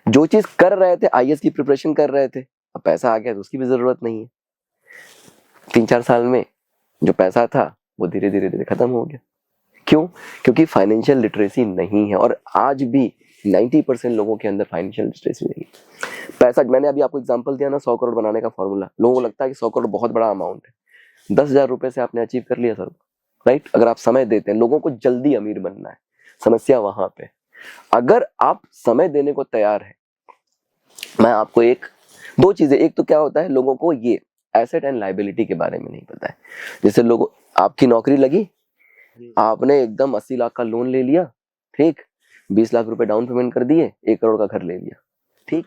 जो चीज कर रहे थे, आईएएस की प्रिपरेशन कर रहे थे, अब पैसा आ गया तो उसकी भी जरूरत नहीं है। 3-4 साल में जो पैसा था वो धीरे धीरे खत्म हो गया। क्यों? क्योंकि फाइनेंशियल लिटरेसी नहीं है, और आज भी 90% लोगों के अंदर फाइनेंशियल लिटरेसी नहीं है। पैसा, मैंने अभी आपको एग्जांपल दिया ना 100 करोड़ बनाने का फॉर्मूला, लोगों को लगता है कि 100 करोड़ बहुत बड़ा अमाउंट है। 10,000 रुपए से आपने अचीव कर लिया सर, राइट? अगर आप समय देते हैं, लोगों को जल्दी अमीर बनना है, समस्या वहां पे। अगर आप समय देने को तैयार है, मैं आपको 2 चीजें, एक तो क्या होता है लोगों को ये एसेट एंड लायबिलिटी के बारे में नहीं पता है। जैसे लोगों, आपकी नौकरी लगी, आपने एकदम 80 लाख का लोन ले लिया, ठीक, 20 लाख रुपए डाउन पेमेंट कर दिए, 1 करोड़ का घर ले लिया, ठीक।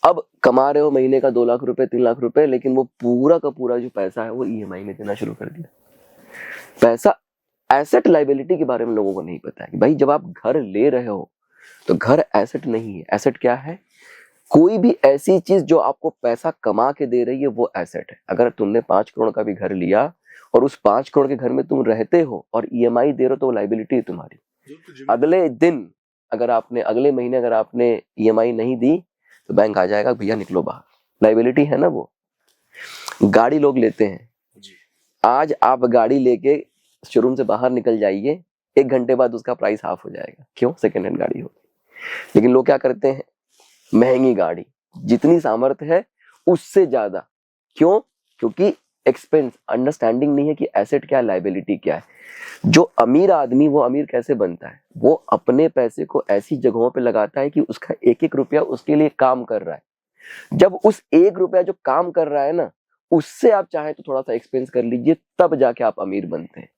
अब कमा रहे हो महीने का 2 लाख रुपए 3 लाख रुपए, लेकिन वो पूरा का पूरा जो पैसा है वो ईएमआई में देना शुरू कर दिया। पैसा, एसेट लायबिलिटी के बारे में लोगों को नहीं पता है कि भाई जब आप घर ले रहे हो तो घर एसेट नहीं है। एसेट क्या है? कोई भी ऐसी चीज जो आपको पैसा कमा के दे रही है वो एसेट है। अगर तुमने 5 करोड़ का भी घर लिया और उस 5 करोड़ के घर में तुम रहते हो और ईएमआई दे रहे हो तो वो लायबिलिटी है तुम्हारी। अगले दिन अगर आपने, अगले महीने अगर आपने ईएमआई नहीं दी तो बैंक आ जाएगा, भैया निकलो बाहर, लायबिलिटी है ना वो। गाड़ी लोग लेते हैं, आज आप गाड़ी लेके शोरूम से बाहर निकल जाइए, 1 घंटे बाद उसका प्राइस हाफ हो जाएगा। क्यों? सेकेंड हैंड गाड़ी होगी। लेकिन लोग क्या करते हैं, महंगी गाड़ी, जितनी सामर्थ्य है उससे ज्यादा। क्यों? क्योंकि एक्सपेंस, अंडरस्टैंडिंग नहीं है कि एसेट क्या है, लायबिलिटी क्या है। जो अमीर आदमी, वो अमीर कैसे बनता है? वो अपने पैसे को ऐसी जगहों पे लगाता है कि उसका 1-1 रुपया उसके लिए काम कर रहा है। जब उस 1 रुपया जो काम कर रहा है ना, उससे आप चाहे तो थोड़ा सा एक्सपेंस कर लीजिए, तब जाके आप अमीर बनते हैं।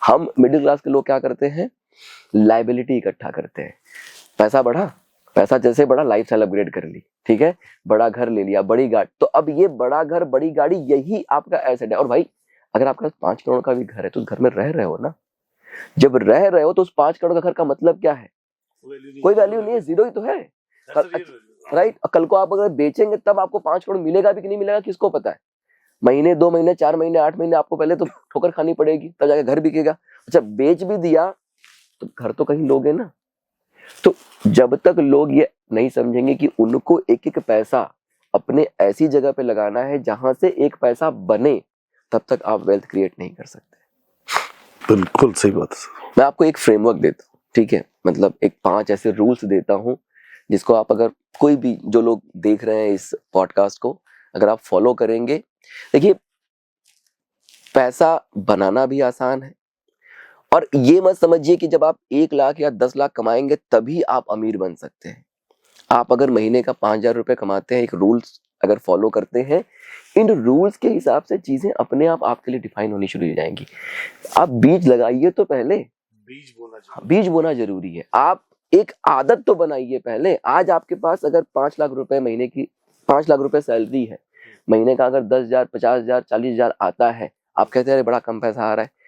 हम मिडिल क्लास के लोग क्या करते हैं, लायबिलिटी इकट्ठा करते हैं। पैसा बढ़ा, पैसा जैसे बढ़ा, लाइफस्टाइल अपग्रेड कर ली, ठीक है, बड़ा घर ले लिया, बड़ी गाड़ी। तो अब ये बड़ा घर बड़ी गाड़ी यही आपका एसेट है। और भाई अगर आपके पास 5 करोड़ का भी घर है तो उस घर में रह रहे हो ना, जब रह रहे हो तो उस 5 करोड़ का घर का मतलब क्या है? कोई वैल्यू नहीं है, जीरो ही तो है, राइट। कल को आप अगर बेचेंगे तब आपको 5 करोड़ मिलेगा भी कि नहीं मिलेगा, किसको पता है? महीने, 2 महीने, 4 महीने, 8 महीने आपको पहले तो ठोकर खानी पड़ेगी, तब जाके घर बिकेगा। अच्छा बेच भी दिया तो घर तो कहीं लोगे ना। तो जब तक लोग ये नहीं समझेंगे कि उनको एक एक पैसा अपने ऐसी जगह पे लगाना है जहां से एक पैसा बने, तब तक आप वेल्थ क्रिएट नहीं कर सकते। बिल्कुल सही बात है। मैं आपको एक फ्रेमवर्क देता हूँ, ठीक है, मतलब एक 5 ऐसे रूल्स देता हूँ जिसको आप, अगर कोई भी जो लोग देख रहे हैं इस पॉडकास्ट को, अगर आप फॉलो करेंगे, देखिए पैसा बनाना भी आसान है, और ये मत समझिए कि जब आप 1 लाख या 10 लाख कमाएंगे तभी आप अमीर बन सकते हैं। आप अगर महीने का 5,000 रुपए कमाते हैं, एक रूल्स अगर फॉलो करते हैं, इन रूल्स के हिसाब से चीजें अपने आप आपके लिए डिफाइन होनी शुरू हो जाएंगी। आप बीज लगाइए तो पहले, बीज बोना जरूरी है। आप एक आदत तो बनाइए पहले। आज आपके पास अगर 5 लाख रुपए महीने की, 5 लाख रुपए सैलरी है, महीने का अगर 10,000, 50,000, 40,000 आता है, आप कहते हैं बड़ा कम पैसा आ रहा है।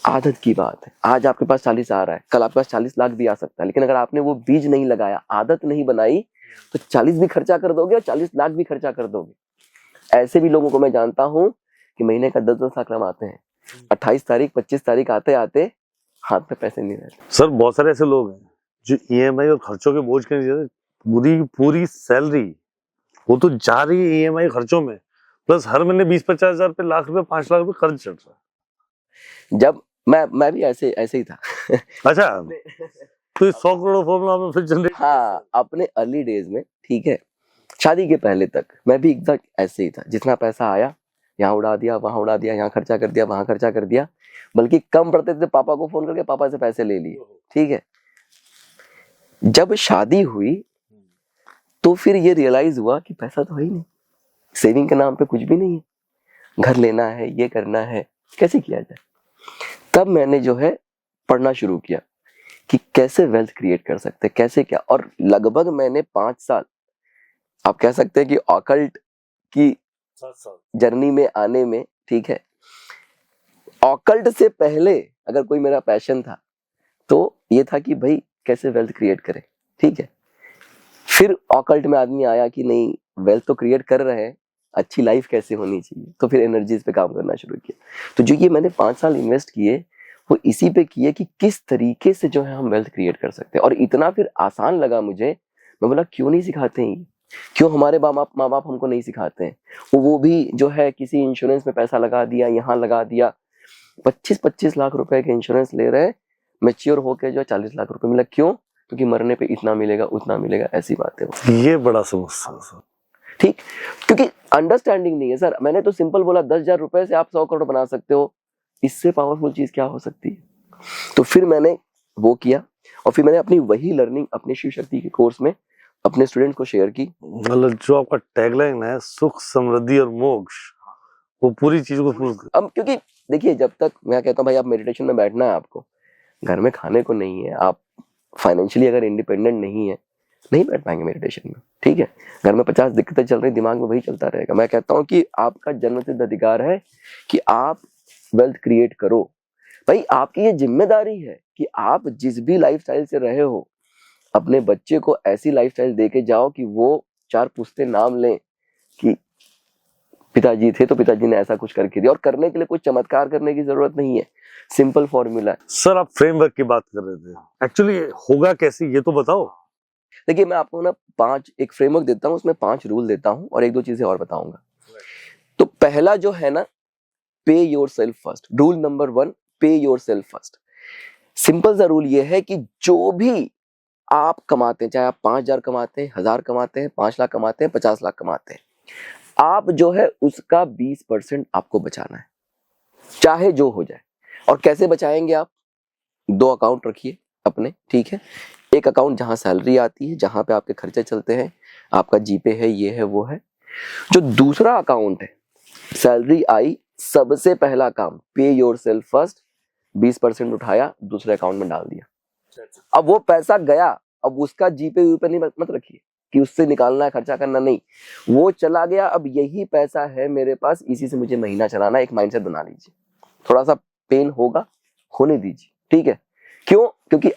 आदत की बात है, आज आपके पास 40 आ रहा है, कल आपके पास 40 लाख भी आ सकता है, लेकिन अगर आपने वो बीज नहीं लगाया, आदत नहीं बनाई, तो 40 भी खर्चा कर दोगे और 40 लाख भी खर्चा कर दोगे। ऐसे भी लोगों को मैं जानता हूं कि महीने का 10-10 लाख कमाते हैं, 28 तारीख 25 तारीख आते आते हाथ में पैसे नहीं रहते। सर बहुत सारे ऐसे लोग हैं जो ईएमआई और खर्चों के बोझ के नीचे पूरी पूरी सैलरी वो तो जा रही है ईएमआई खर्चों में, प्लस हर महीने 20-50 हजार रुपए, लाख रुपए, 5 लाख रुपए कर्ज चढ़ रहा है। जब मैं भी ऐसे ही था। अच्छा, तो 100 करोड़ फॉर्मूला में फिर जनरेट। हाँ, अपने अर्ली डेज में, ठीक है, शादी के पहले तक मैं भी एग्जैक्ट ऐसे ही था। जितना पैसा आया यहाँ उड़ा दिया, वहां उड़ा दिया, यहाँ खर्चा कर दिया, वहां खर्चा कर दिया, बल्कि कम पड़ते थे पापा को फोन करके पापा से पैसे ले लिए, ठीक है। जब शादी हुई तो फिर ये रियलाइज हुआ कि पैसा तो है ही नहीं, सेविंग के नाम पे कुछ भी नहीं है, घर लेना है, ये करना है, कैसे किया जाए। तब मैंने जो है पढ़ना शुरू किया कि कैसे वेल्थ क्रिएट कर सकते, कैसे क्या, और लगभग मैंने 5 साल, आप कह सकते हैं कि ऑकल्ट की जर्नी में आने में, ठीक है, ऑकल्ट से पहले अगर कोई मेरा पैशन था तो ये था कि भाई कैसे वेल्थ क्रिएट करें, ठीक है। फिर ऑकल्ट में आदमी आया कि नहीं, वेल्थ तो क्रिएट कर रहे हैं, अच्छी लाइफ कैसे होनी चाहिए, तो फिर एनर्जीज पे काम करना शुरू किया। तो जो ये मैंने 5 साल इन्वेस्ट किए वो इसी पे किए कि किस तरीके से जो है हम वेल्थ क्रिएट कर सकते हैं, और इतना फिर आसान लगा मुझे। मैं बोला क्यों नहीं सिखाते हैं, क्यों हमारे माँ बाप हमको नहीं सिखाते हैं। वो भी जो है किसी इंश्योरेंस में पैसा लगा दिया, यहाँ लगा दिया, 25-25 लाख रुपए के इंश्योरेंस ले रहे, मैच्योर होके जो 40 लाख रुपए मिला, क्यों? क्योंकि मरने पे इतना मिलेगा, उतना मिलेगा, ऐसी बातें। ये बड़ा समस्या सर, ठीक, क्योंकि अंडरस्टैंडिंग नहीं है सर। मैंने तो सिंपल बोला 10,000 रुपए से आप 100 करोड़ बना सकते हो, इससे पावरफुल चीज क्या हो सकती है। तो फिर मैंने वो किया, और फिर मैंने अपनी वही लर्निंग अपने शिव शक्ति के कोर्स में अपने स्टूडेंट्स को शेयर की। मतलब जो आपका टैगलाइन है, सुख समृद्धि और मोक्ष, वो पूरी चीज को अब क्योंकि देखिए, जब तक मैं कहता हूँ भाई आप मेडिटेशन में बैठना है, आपको घर में खाने को नहीं है, आप फाइनेंशियली अगर इंडिपेंडेंट नहीं है, नहीं बैठ पाएंगे मेडिटेशन में, ठीक है। घर में 50 दिक्कतें चल रही, दिमाग में वही चलता रहेगा। मैं कहता हूँ कि आपका जन्मसिद्ध अधिकार है कि आप वेल्थ क्रिएट करो। भाई आपकी ये जिम्मेदारी है कि आप जिस भी लाइफस्टाइल से रहे हो, अपने बच्चे को ऐसी लाइफस्टाइल देके जाओ कि वो 4 पुश्ते नाम लें कि पिताजी थे तो पिताजी ने ऐसा कुछ करके दिया। और करने के लिए कोई चमत्कार करने की जरूरत नहीं है, सिंपल फॉर्मूला है। सर आप फ्रेमवर्क की बात कर रहे थे, एक्चुअली होगा कैसे ये तो बताओ। देखिए मैं आपको ना 5 एक फ्रेमवर्क देता हूँ, उसमें 5 रूल देता हूँ और 1-2 चीजें और बताऊंगा। तो पहला जो है ना, पे your self first. Rule number 1, पे योर सेल्फ फर्स्ट। सिंपल सा रूल ये है कि जो भी आप कमाते हैं, चाहे आप 5,000 कमाते हैं, 1,000 कमाते हैं, 5 लाख कमाते हैं, 50 लाख कमाते हैं, आप जो है उसका 20% आपको बचाना है, चाहे जो हो जाए। और कैसे बचाएंगे आप? 2 अकाउंट रखिए अपने, ठीक है। एक अकाउंट जहां सैलरी आती है, जहां पे आपके खर्चे चलते हैं, आपका जीपे है, ये है, वो है। जो दूसरा अकाउंट है, सैलरी आई, सबसे पहला काम, पे योर सेल्फ फर्स्ट, 20% उठाया, दूसरे अकाउंट में डाल दिया। अब वो पैसा गया, अब उसका जीपे यूपे नहीं मत रखिए कि उससे निकालना है, खर्चा करना, नहीं, वो चला गया। अब यही पैसा है मेरे पास, इसी से मुझे महीना चलाना है। एक माइंडसेट बना लीजिए। थोड़ा सा पेन होगा, होने दीजिए, ठीक है। क्यों? क्योंकि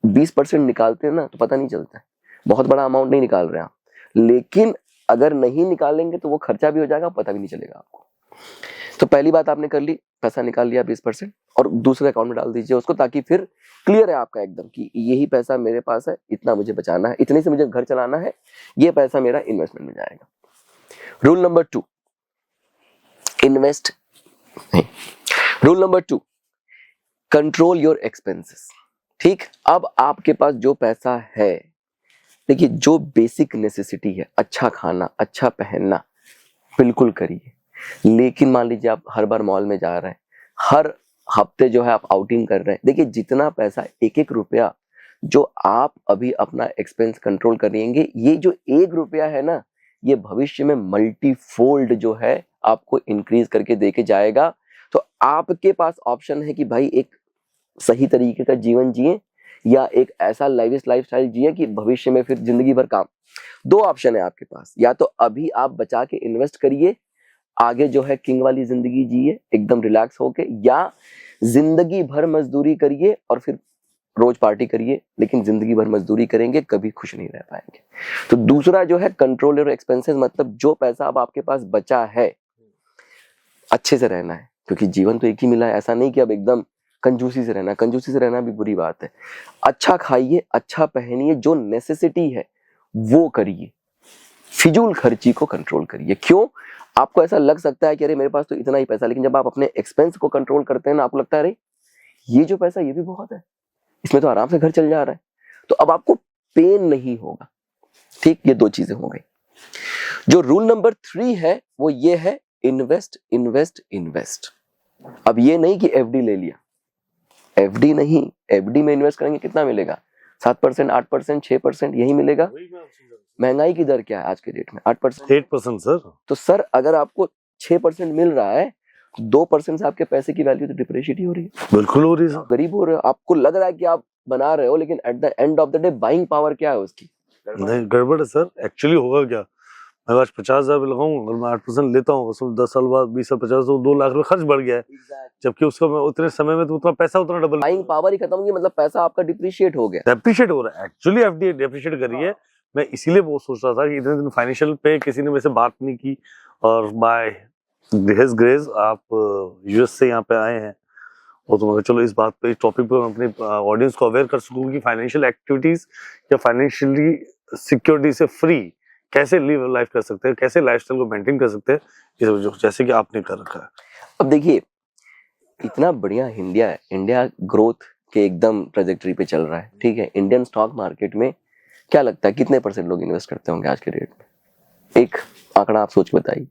20% निकालते हैं ना तो पता नहीं चलता है, बहुत बड़ा अमाउंट नहीं निकाल रहे हैं आप, लेकिन अगर नहीं निकालेंगे तो वो खर्चा भी हो जाएगा, पता भी नहीं चलेगा आपको। तो पहली बात आपने कर ली, पैसा निकाल लिया 20% और दूसरे अकाउंट में डाल दीजिए उसको, ताकि फिर क्लियर है आपका एकदम कि यही पैसा मेरे पास है, इतना मुझे बचाना है, इतने से मुझे घर चलाना है, ये पैसा मेरा इन्वेस्टमेंट में जाएगा। रूल नंबर 2, इन्वेस्ट नहीं, rule number 2, control your expenses. ठीक, अब आपके पास जो पैसा है, देखिए जो बेसिक नेसेसिटी है, अच्छा खाना, अच्छा पहनना, बिल्कुल करिए। लेकिन मान लीजिए आप हर बार मॉल में जा रहे हैं, हर हफ्ते जो है आप आउटिंग कर रहे हैं, देखिए जितना पैसा, एक एक रुपया जो आप अभी अपना एक्सपेंस कंट्रोल करेंगे, ये जो 1 रुपया है ना, ये भविष्य में मल्टीफोल्ड जो है आपको इंक्रीज करके देके जाएगा। तो आपके पास ऑप्शन है कि भाई एक सही तरीके का जीवन जिए या एक ऐसा लाइफस्टाइल जिए कि भविष्य में फिर जिंदगी भर काम। 2 ऑप्शन है आपके पास, या तो अभी आप बचा के इन्वेस्ट करिए, आगे जो है किंग वाली जिंदगी जिए एकदम रिलैक्स होके, या जिंदगी भर मजदूरी करिए और फिर रोज पार्टी करिए, लेकिन जिंदगी भर मजदूरी करेंगे, कभी खुश नहीं रह पाएंगे। तो दूसरा जो है कंट्रोल योर एक्सपेंसेस, मतलब जो पैसा अब आपके पास बचा है, अच्छे से रहना है, क्योंकि जीवन तो एक ही मिला है। ऐसा नहीं कि अब एकदम कंजूसी से रहना, कंजूसी से रहना भी बुरी बात है। अच्छा खाइए, अच्छा पहनिए, जो नेसेसिटी है वो करिए, फिजूल खर्ची को कंट्रोल करिए। क्यों? आपको ऐसा लग सकता है कि अरे मेरे पास तो इतना ही पैसा, लेकिन जब आप अपने एक्सपेंस को कंट्रोल करते हैं ना, आपको लगता है अरे ये जो पैसा ये भी बहुत है, इसमें तो आराम से घर चल जा रहा है, तो अब आपको पेन नहीं होगा। ठीक, ये 2 चीजें हो गई। जो रूल नंबर 3 है वो ये है, इन्वेस्ट इन्वेस्ट इन्वेस्ट। अब ये नहीं कि एफडी ले लिया, एफडी नहीं, एफडी में इन्वेस्ट करेंगे कितना मिलेगा? 7%, 8%, 6% यही मिलेगा। महंगाई की दर क्या है आज के डेट में? 8%, 8% सर। तो सर अगर आपको 6% मिल रहा है, 2% से आपके पैसे की वैल्यू तो डिप्रिशिएट ही हो रही है। बिल्कुल हो रही है सर। गरीब हो रहे हो, आपको लग रहा है कि आप बना रहे हो, लेकिन at the end of the day buying power क्या है उसकी? नहीं, गड़बड़ है सर। एक्चुअली होगा क्या, मैं आज 50,000 लगाऊं, अगर मैं 8% लेता हूँ, उसमें 10 साल बाद 20 साल 50 तो 2 लाख रुपए खर्च बढ़ गया है। जबकि उसका मैं उतने समय में तो उतना पैसा उतना डबल, बाइंग पावर ही खत्म हो गई, मतलब पैसा आपका डिप्रिशिएट हो गया, डेप्रिशिएट हो रहा है। एक्चुअली एफडी डेप्रिशिएट कर रही है। मैं इसीलिए वो सोच रहा था कि इतने दिन फाइनेंशियल पे किसी ने मेरे से बात नहीं की, और बाय हिज ग्रेस आप यूएस से यहाँ पे आए हैं, और तो मैं चलो इस बात पे, इस टॉपिक पे मैं अपने ऑडियंस को अवेयर कर सकूं कि फाइनेंशियल एक्टिविटीज या फाइनेंशियली सिक्योरिटी से फ्री कैसे लिव लाइफ कर सकते हैं, कैसे लाइफस्टाइल को मेंटेन कर सकते हैं, जैसे कि आपने कर रखा है। अब देखिए इतना बढ़िया इंडिया है, इंडिया ग्रोथ के एकदम ट्रेजेक्टरी पे चल रहा है। ठीक है, इंडियन स्टॉक मार्केट में क्या लगता है कितने % लोग इन्वेस्ट करते होंगे आज के डेट में? एक आंकड़ा आप सोच बताइए।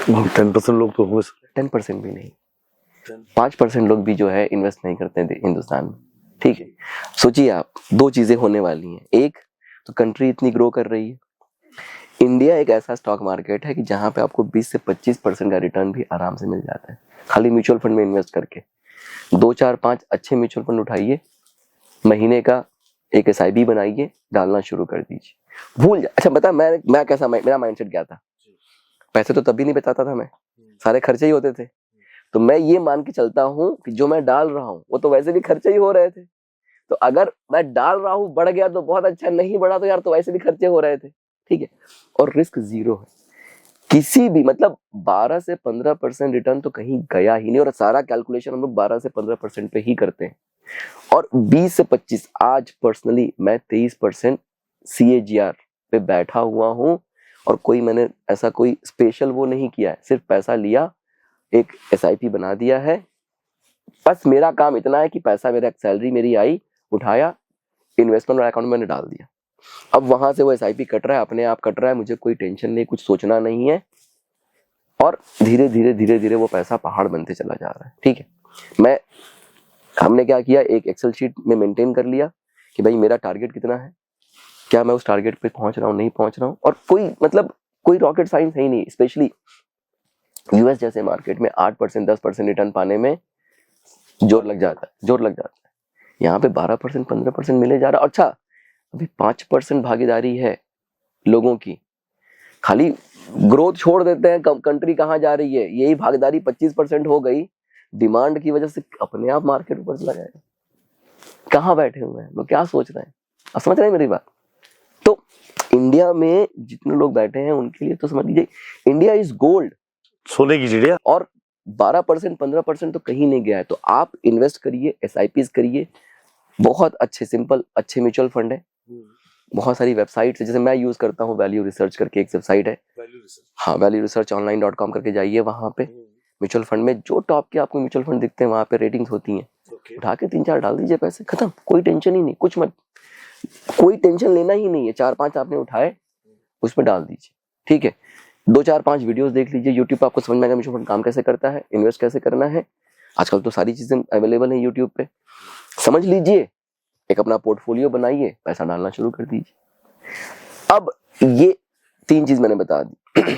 10% लोग तो होंगे सर। 10% भी नहीं, 5% लोग भी जो है इन्वेस्ट नहीं करते हैं हिंदुस्तान में। ठीक है, सोचिए आप, 2 चीजें होने वाली हैं। एक तो कंट्री इतनी ग्रो कर रही है, इंडिया एक ऐसा स्टॉक मार्केट है कि जहां पे आपको 20 से 25% का रिटर्न भी आराम से मिल जाता है, खाली म्यूचुअल फंड में इन्वेस्ट करके। 2, 4, 5 अच्छे म्यूचुअल फंड उठाइए, महीने का एक SIP बनाइए, डालना शुरू कर दीजिए, भूल जा। अच्छा बता, मैं कैसा, मेरा माइंडसेट क्या था? पैसे तो तभी नहीं बचाता था मैं, सारे खर्चे ही होते थे। तो मैं ये मान के चलता हूँ कि जो मैं डाल रहा हूँ वो तो वैसे भी खर्चे ही हो रहे थे, तो अगर मैं डाल रहा हूँ बढ़ गया तो बहुत अच्छा, नहीं बढ़ा तो यार तो वैसे भी खर्चे हो रहे थे। ठीक है, और रिस्क 0 है किसी भी, मतलब 12 से 15% रिटर्न तो कहीं गया ही नहीं, और सारा कैलकुलेशन हम लोग 12 से 15% पे ही करते हैं। और 20 से 25, आज पर्सनली मैं 23% CAGR पे बैठा हुआ हूँ, और कोई मैंने ऐसा कोई स्पेशल वो नहीं किया है, सिर्फ पैसा लिया, एक SIP बना दिया है। बस मेरा काम इतना है कि पैसा, मेरा सैलरी मेरी आई, उठाया, इन्वेस्टमेंट अकाउंट में मैंने डाल दिया। अब वहां से वो SIP कट रहा है, अपने आप कट रहा है, मुझे कोई टेंशन नहीं, कुछ सोचना नहीं है, और धीरे धीरे धीरे धीरे वो पैसा पहाड़ बनते चला जा रहा है। ठीक है, हमने क्या किया, एक एक्सेल शीट में मेंटेन कर लिया कि भाई मेरा टारगेट कितना है, क्या मैं उस टारगेट पे पहुंच रहा हूँ, नहीं पहुंच रहा हूँ। और कोई रॉकेट साइंस है ही नहीं, स्पेशली यूएस जैसे मार्केट में 8%, 10% रिटर्न पाने में जोर लग जाता है। यहाँ पे 12%, 15% मिले जा रहा है। अच्छा, अभी 5% भागीदारी है लोगों की, खाली ग्रोथ छोड़ देते हैं, कंट्री कहाँ जा रही है, यही भागीदारी 25% हो गई, डिमांड की वजह से अपने आप मार्केट ऊपर चला जाएगा। कहाँ बैठे हुए हैं लोग, क्या सोच रहे हैं, आप समझ रहे हैं मेरी बात? तो इंडिया में जितने लोग बैठे हैं उनके लिए तो समझ लीजिए, इंडिया इज गोल्ड, सोने की चिड़िया। और 12% 15% तो कहीं नहीं गया है। तो आप इन्वेस्ट करिए, SIPs करिए, बहुत अच्छे सिंपल अच्छे म्यूचुअल फंड है, बहुत सारी वेबसाइट्स है, जैसे मैं यूज करता हूँ वैल्यू रिसर्च करके एक वेबसाइट है, हाँ वैल्यू रिसर्च online.com करके जाइए, वहाँ पे म्यूचुअल फंड में जो टॉप के आपको म्यूचुअल फंड दिखते हैं वहाँ पे रेटिंग्स होती हैं, उठा के 3-4 डाल दीजिए, पैसे खत्म, कोई टेंशन ही नहीं, कुछ मत, कोई टेंशन लेना ही नहीं है, 4-5 आपने उठाए उसमें डाल दीजिए, ठीक है। 2-4-5 वीडियोस देख लीजिए यूट्यूब पे, आपको समझ में आएगा म्यूचुअल फंड काम कैसे करता है, इन्वेस्ट कैसे करना है। आजकल तो सारी चीजें अवेलेबल है यूट्यूब पे, समझ लीजिए, एक अपना पोर्टफोलियो बनाइए, पैसा डालना शुरू कर दीजिए। अब ये 3 चीज मैंने बता दी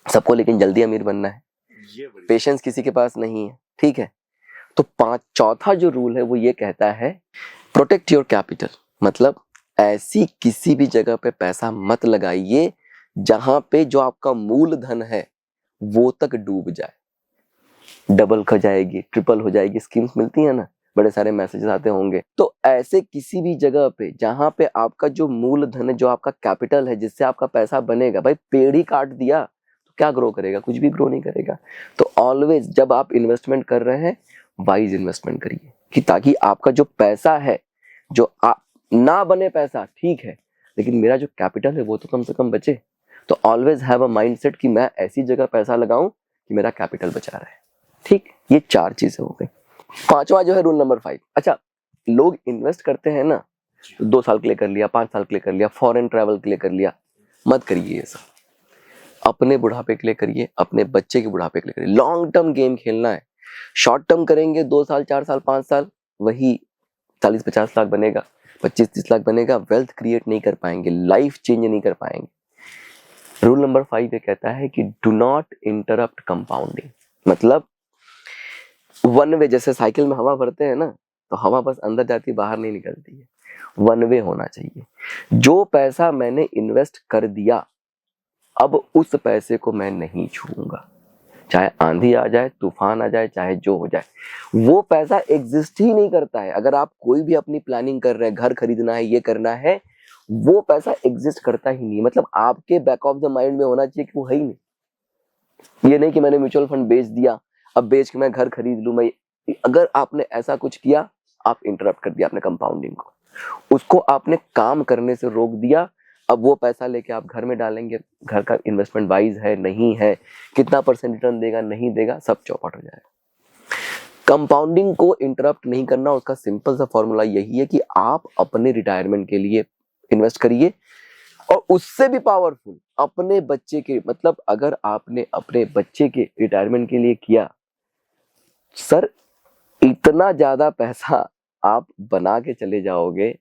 सबको, लेकिन जल्दी अमीर बनना है, पेशेंस किसी के पास नहीं है, ठीक है। तो चौथा जो रूल है वो ये कहता है प्रोटेक्ट योर कैपिटल, मतलब ऐसी किसी भी जगह पे पैसा मत लगाइए जहां पे जो आपका मूलधन है वो तक डूब जाए, डबल हो जाएगी, ट्रिपल हो जाएगी, स्कीम्स मिलती है ना, बड़े सारे मैसेजेस आते होंगे। तो ऐसे किसी भी जगह पे जहां पे आपका जो मूलधन है, जो आपका कैपिटल है, जिससे आपका पैसा बनेगा, भाई पेड़ ही काट दिया तो क्या ग्रो करेगा, कुछ भी ग्रो नहीं करेगा। तो ऑलवेज जब आप इन्वेस्टमेंट कर रहे हैं वाइज इन्वेस्टमेंट करिए, कि ताकि आपका जो पैसा है, जो आप ना बने पैसा ठीक है, लेकिन मेरा जो कैपिटल है वो तो कम से कम बचे। तो ऑलवेज हैव अ माइंडसेट कि मैं ऐसी जगह पैसा लगाऊं कि मेरा कैपिटल बचा रहे, ठीक। ये 4 चीजें हो गई। 5वां जो है रूल नंबर 5, अच्छा लोग इन्वेस्ट करते हैं ना, 2 साल के लिए कर लिया, 5 साल के लिए कर लिया, फॉरेन ट्रैवल के लिए कर लिया, मत करिए ये सब। अपने बुढ़ापे के लिए करिए, अपने बच्चे के बुढ़ापे के लिए करिए। लॉन्ग टर्म गेम खेलना है, शॉर्ट टर्म करेंगे 2 साल 4 साल 5 साल, वही 40-50 लाख बनेगा, 25-30 लाख बनेगा, वेल्थ क्रिएट नहीं कर पाएंगे, लाइफ चेंज नहीं कर पाएंगे। रूल नंबर 5 ये कहता है कि डू नॉट इंटरप्ट कंपाउंडिंग, मतलब वन वे, जैसे साइकिल में हवा भरते हैं ना, तो हवा बस अंदर जाती बाहर नहीं निकलती है, वन वे होना चाहिए। जो पैसा मैंने इन्वेस्ट कर दिया अब उस पैसे को मैं नहीं छूऊंगा, चाहे आंधी आ जाए, तूफान आ जाए, चाहे जो हो जाए, वो पैसा एग्जिस्ट ही नहीं करता है। अगर आप कोई भी अपनी प्लानिंग कर रहे हैं, घर खरीदना है, ये करना है, वो पैसा एग्जिस्ट करता ही नहीं, मतलब आपके बैक ऑफ द माइंड में होना चाहिए कि वो है ही नहीं। ये नहीं कि मैंने म्यूचुअल फंड बेच दिया, अब बेच के मैं घर खरीद लूं, मैं, अगर आपने ऐसा कुछ किया, आप इंटरप्ट कर दिया आपने कंपाउंडिंग को, उसको आपने काम करने से रोक दिया। अब वो पैसा लेके आप घर में डालेंगे, घर का इन्वेस्टमेंट वाइज है नहीं है, कितना % रिटर्न देगा नहीं देगा, सब चौपट हो जाएगा। कंपाउंडिंग को इंटरप्ट नहीं करना, उसका सिंपल सा फॉर्मूला यही है कि आप अपने रिटायरमेंट के लिए इन्वेस्ट करिए, और उससे भी पावरफुल अपने बच्चे के, मतलब अगर आपने अपने बच्चे के रिटायरमेंट के लिए किया, सर इतना ज्यादा पैसा आप बना के चले जाओगे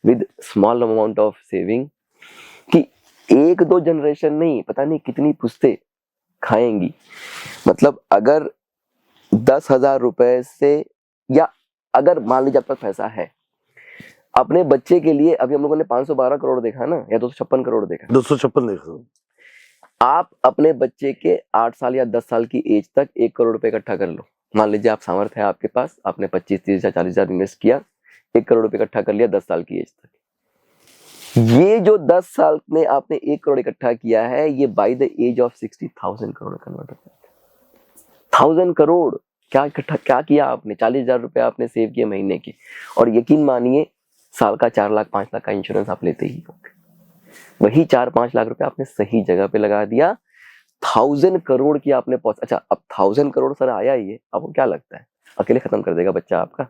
with small amount of saving कि 1-2 जनरेशन नहीं, पता नहीं कितनी पुश्तें खाएंगी। मतलब अगर 10,000 रुपए से, या अगर मान लीजिए आपका पैसा है अपने बच्चे के लिए, अभी हम लोगों ने 512 करोड़ देखा ना, या 256 करोड़ देखा, 256 देखा। आप अपने बच्चे के 8 साल या 10 साल की एज तक 1 करोड़ रुपए इकट्ठा कर लो। मान लीजिए आप सामर्थ्य है आपके पास, आपने 25-30 या 40,000 इन्वेस्ट किया, 1 करोड़ रुपए इकट्ठा कर लिया 10 साल की एज तक। ये जो 10 साल में आपने 1 करोड़ इकट्ठा किया है, ये by the age of 60,000 crore convert हो जाता है। 1000 करोड़ क्या इकट्ठा, क्या किया आपने, 40,000 रुपए आपने सेव किए महीने के, और यकीन मानिए साल का 4 लाख 5 लाख का इंश्योरेंस आप लेते ही होंगे। वही 4-5 लाख रुपए आपने सही जगह पे लगा दिया, 1000 करोड़ की आपने अच्छा अब 1000 करोड़ सर आया ही है, आपको क्या लगता है अकेले खत्म कर देगा बच्चा आपका?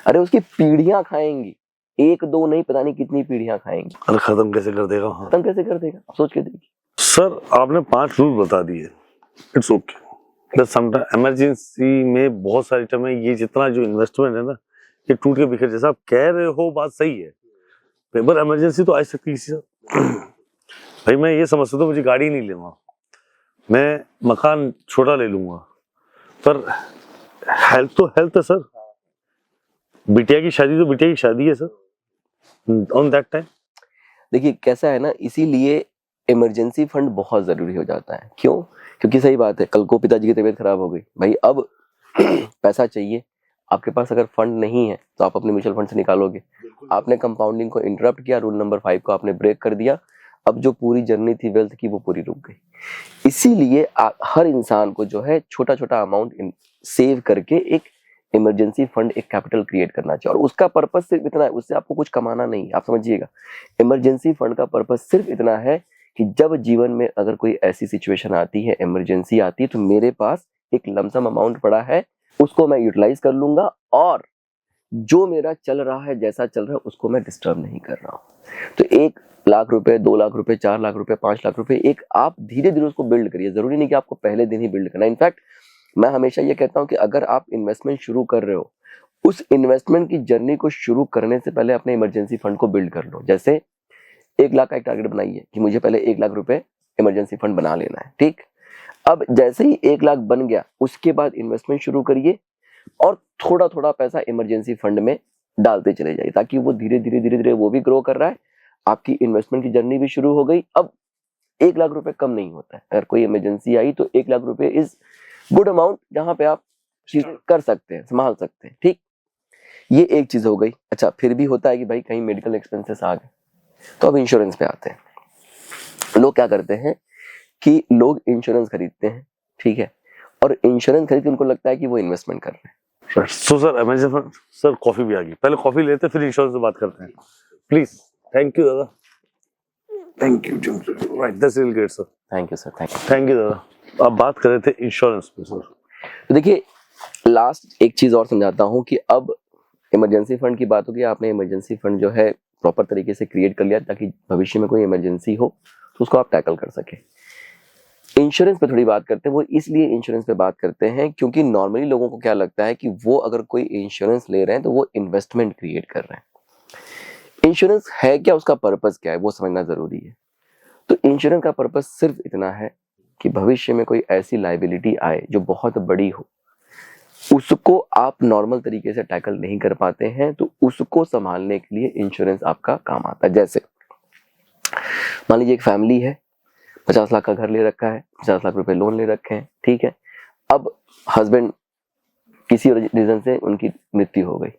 अरे उसकी पीढ़ियां खाएंगी, 1-2 नहीं, पता नहीं कितनी पीढ़ियां खाएंगी। अरे खत्म कैसे कर देगा? हाँ। खत्म कैसे कर देगा, सोच के देखिए। सर आपने 5 रूल बता दिए, it's okay, but sometime emergency में बहुत सारी टाइम ये जितना जो इन्वेस्टमेंट है ना, ये टूट के बिखर, जैसा आप कह रहे हो बात सही है, पर इमरजेंसी तो आ सकती है किसी से। भाई मैं ये समझ सकता हूँ मुझे गाड़ी नहीं लूंगा, मैं मकान छोटा ले लूंगा, पर हेल्थ तो हेल्थ है सर, बिटिया की शादी तो बिटिया की शादी है सर, ऑन दैट टाइम। देखिए कैसा है ना, इसीलिए इमरजेंसी फंड बहुत जरूरी हो जाता है। क्यों? क्योंकि सही बात है, कल को पिताजी की तबीयत खराब हो गई, भाई अब पैसा चाहिए, आपके पास अगर फंड नहीं है तो आप अपने म्यूचुअल फंड से निकालोगे। आपने कंपाउंडिंग को इंटरप्ट किया, रूल नंबर 5 को आपने ब्रेक कर दिया, अब जो पूरी जर्नी थी वेल्थ की वो पूरी रुक गई। इसीलिए हर इंसान को जो है छोटा छोटा अमाउंट सेव करके एक इमरजेंसी फंड, एक कैपिटल क्रिएट करना चाहिए। और उसका पर्पस सिर्फ इतना है, उससे आपको कुछ कमाना नहीं है, आप समझिएगा। इमरजेंसी फंड का पर्पस सिर्फ इतना है कि जब जीवन में अगर कोई ऐसी सिचुएशन आती है, इमरजेंसी आती है, तो मेरे पास एक लमसम अमाउंट पड़ा है, उसको मैं यूटिलाइज कर लूंगा और जो मेरा चल रहा है, जैसा चल रहा है, उसको मैं डिस्टर्ब नहीं कर रहा हूँ। तो 1 लाख रुपए, 2 लाख रुपए, 4 लाख रुपए, 5 लाख रुपए, एक आप धीरे धीरे उसको बिल्ड करिए। जरूरी नहीं कि आपको पहले दिन ही बिल्ड करना। इनफैक्ट मैं हमेशा ये कहता हूँ कि अगर आप इन्वेस्टमेंट शुरू कर रहे हो, उस इन्वेस्टमेंट की जर्नी को शुरू करने से पहले अपने इमरजेंसी फंड को बिल्ड कर लो। जैसे 1 लाख का एक टारगेट बनाइए कि मुझे पहले 1 लाख रुपए इमरजेंसी फंड बना लेना है, ठीक। अब जैसे ही 1 लाख बन गया, उसके बाद इन्वेस्टमेंट शुरू करिए और थोड़ा थोड़ा पैसा इमरजेंसी फंड में डालते चले जाइए, ताकि वो धीरे धीरे वो भी ग्रो कर रहा है, आपकी इन्वेस्टमेंट की जर्नी भी शुरू हो गई। अब 1 लाख रुपए कम नहीं होता है, अगर कोई इमरजेंसी आई तो 1 लाख रुपए इज गुड अमाउंट, जहां पे आप चीजें कर सकते हैं, संभाल सकते हैं, ठीक। ये एक चीज हो गई। अच्छा, फिर भी होता है कि भाई कहीं मेडिकल एक्सपेंसेस आ गए, तो अब इंश्योरेंस पे आते हैं। लोग क्या करते हैं कि लोग इंश्योरेंस खरीदते हैं, ठीक है, और इंश्योरेंस खरीद के उनको लगता है कि वो इन्वेस्टमेंट कर रहे हैं। So sir emergency fund, sir coffee भी आ गई, पहले कॉफी लेते फिर इंश्योरेंस पे बात करते हैं, प्लीज। थैंक यू दादा, thank you, right, that's really great sir, thank you sir, thank you दादा। आप बात कर रहे थे इंश्योरेंस पे सर। तो देखिए, लास्ट एक चीज और समझाता हूँ कि अब इमरजेंसी फंड की बात होगी, आपने इमरजेंसी फंड जो है प्रॉपर तरीके से क्रिएट कर लिया ताकि भविष्य में कोई इमरजेंसी हो तो उसको आप टैकल कर सके। इंश्योरेंस पे थोड़ी बात करते हैं। वो इसलिए इंश्योरेंस पे बात करते हैं क्योंकि नॉर्मली लोगों को क्या लगता है कि वो अगर कोई इंश्योरेंस ले रहे हैं तो वो इन्वेस्टमेंट क्रिएट कर रहे हैं। इंश्योरेंस है क्या, उसका पर्पस क्या है, वो समझना जरूरी है। तो इंश्योरेंस का पर्पस सिर्फ इतना है कि भविष्य में कोई ऐसी लायबिलिटी आए जो बहुत बड़ी हो, उसको आप नॉर्मल तरीके से टैकल नहीं कर पाते हैं, तो उसको संभालने के लिए इंश्योरेंस आपका काम आता है। जैसे मान लीजिए एक फैमिली है, 50 लाख का घर ले रखा है, 50 लाख रुपए लोन ले रखे हैं, ठीक है। अब हस्बैंड किसी रीजन से उनकी मृत्यु हो गई,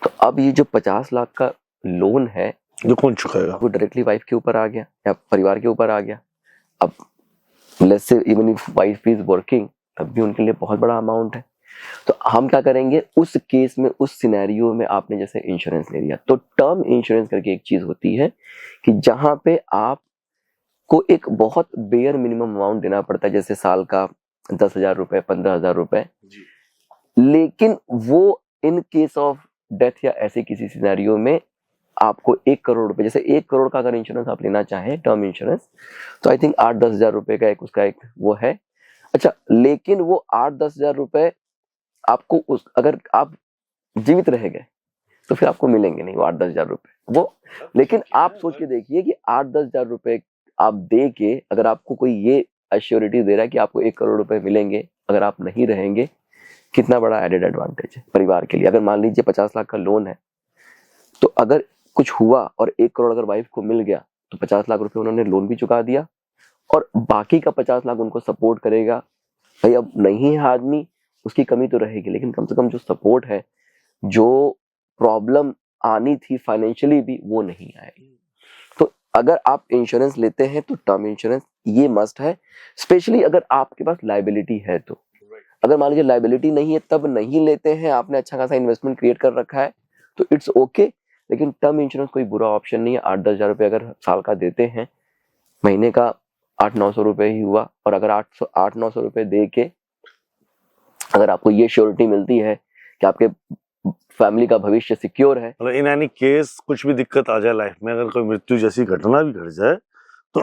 तो अब ये जो 50 लाख का लोन है जो कौन चुकाएगा, वो डायरेक्टली वाइफ के ऊपर आ गया या परिवार के ऊपर आ गया। अब let's say even if wife is working, तब भी उनके लिए बहुत बड़ा अमाउंट है। तो हम क्या करेंगे उस केस में, उस सिनेरियो में आपने जैसे इंश्योरेंस ले लिया, तो टर्म इंश्योरेंस करके एक चीज होती है कि जहां पे आप को एक बहुत बेयर मिनिमम अमाउंट देना पड़ता है, जैसे साल का 10,000 रुपए, 15,000 रुपए, लेकिन वो इन केस ऑफ डेथ या ऐसे किसी सिनेरियो में आपको 1 करोड़ रुपए, जैसे 1 करोड़ का अगर इंश्योरेंस आप लेना चाहें टर्म इंश्योरेंस, तो आई थिंक 8-10 हजार रुपए का एक उसका एक वो है। अच्छा, लेकिन वो 8-10 हजार रुपए आपको अगर आप जीवित रह गए तो फिर आपको मिलेंगे नहीं वो 8-10 हजार रुपए वो। लेकिन आप सोच के देखिए कि 8-10 हजार रुपए आप दे के अगर आपको कोई ये अश्योरिटी दे रहा है कि आपको 1 करोड़ रुपए मिलेंगे अगर आप नहीं रहेंगे, कितना बड़ा एडेड एडवांटेज है परिवार के लिए। अगर मान लीजिए 50 लाख का लोन है, तो अगर कुछ हुआ और 1 करोड़ अगर वाइफ को मिल गया तो 50 लाख रुपए उन्होंने लोन भी चुका दिया और बाकी का 50 लाख उनको सपोर्ट करेगा। भाई अब नहीं है आदमी, उसकी कमी तो रहेगी, लेकिन कम से कम जो सपोर्ट है, जो प्रॉब्लम आनी थी फाइनेंशियली भी, वो नहीं आएगी। तो अगर आप इंश्योरेंस लेते हैं तो टर्म इंश्योरेंस ये मस्ट है, स्पेशली अगर आपके पास लायबिलिटी है तो। अगर मान लीजिए लायबिलिटी नहीं है तब नहीं लेते हैं, आपने अच्छा खासा इन्वेस्टमेंट क्रिएट कर रखा है तो इट्स ओके, लेकिन टर्म इंश्योरेंस कोई बुरा ऑप्शन नहीं है। 8-10 हजार रुपए अगर साल का देते हैं, महीने का 800-900 रुपए ही हुआ, और अगर 800-900 रुपए दे के अगर आपको ये श्योरिटी मिलती है कि आपके फैमिली का भविष्य सिक्योर है, मतलब इन एनी केस कुछ भी दिक्कत आ जाए लाइफ में, अगर कोई मृत्यु जैसी घटना भी घट जाए, तो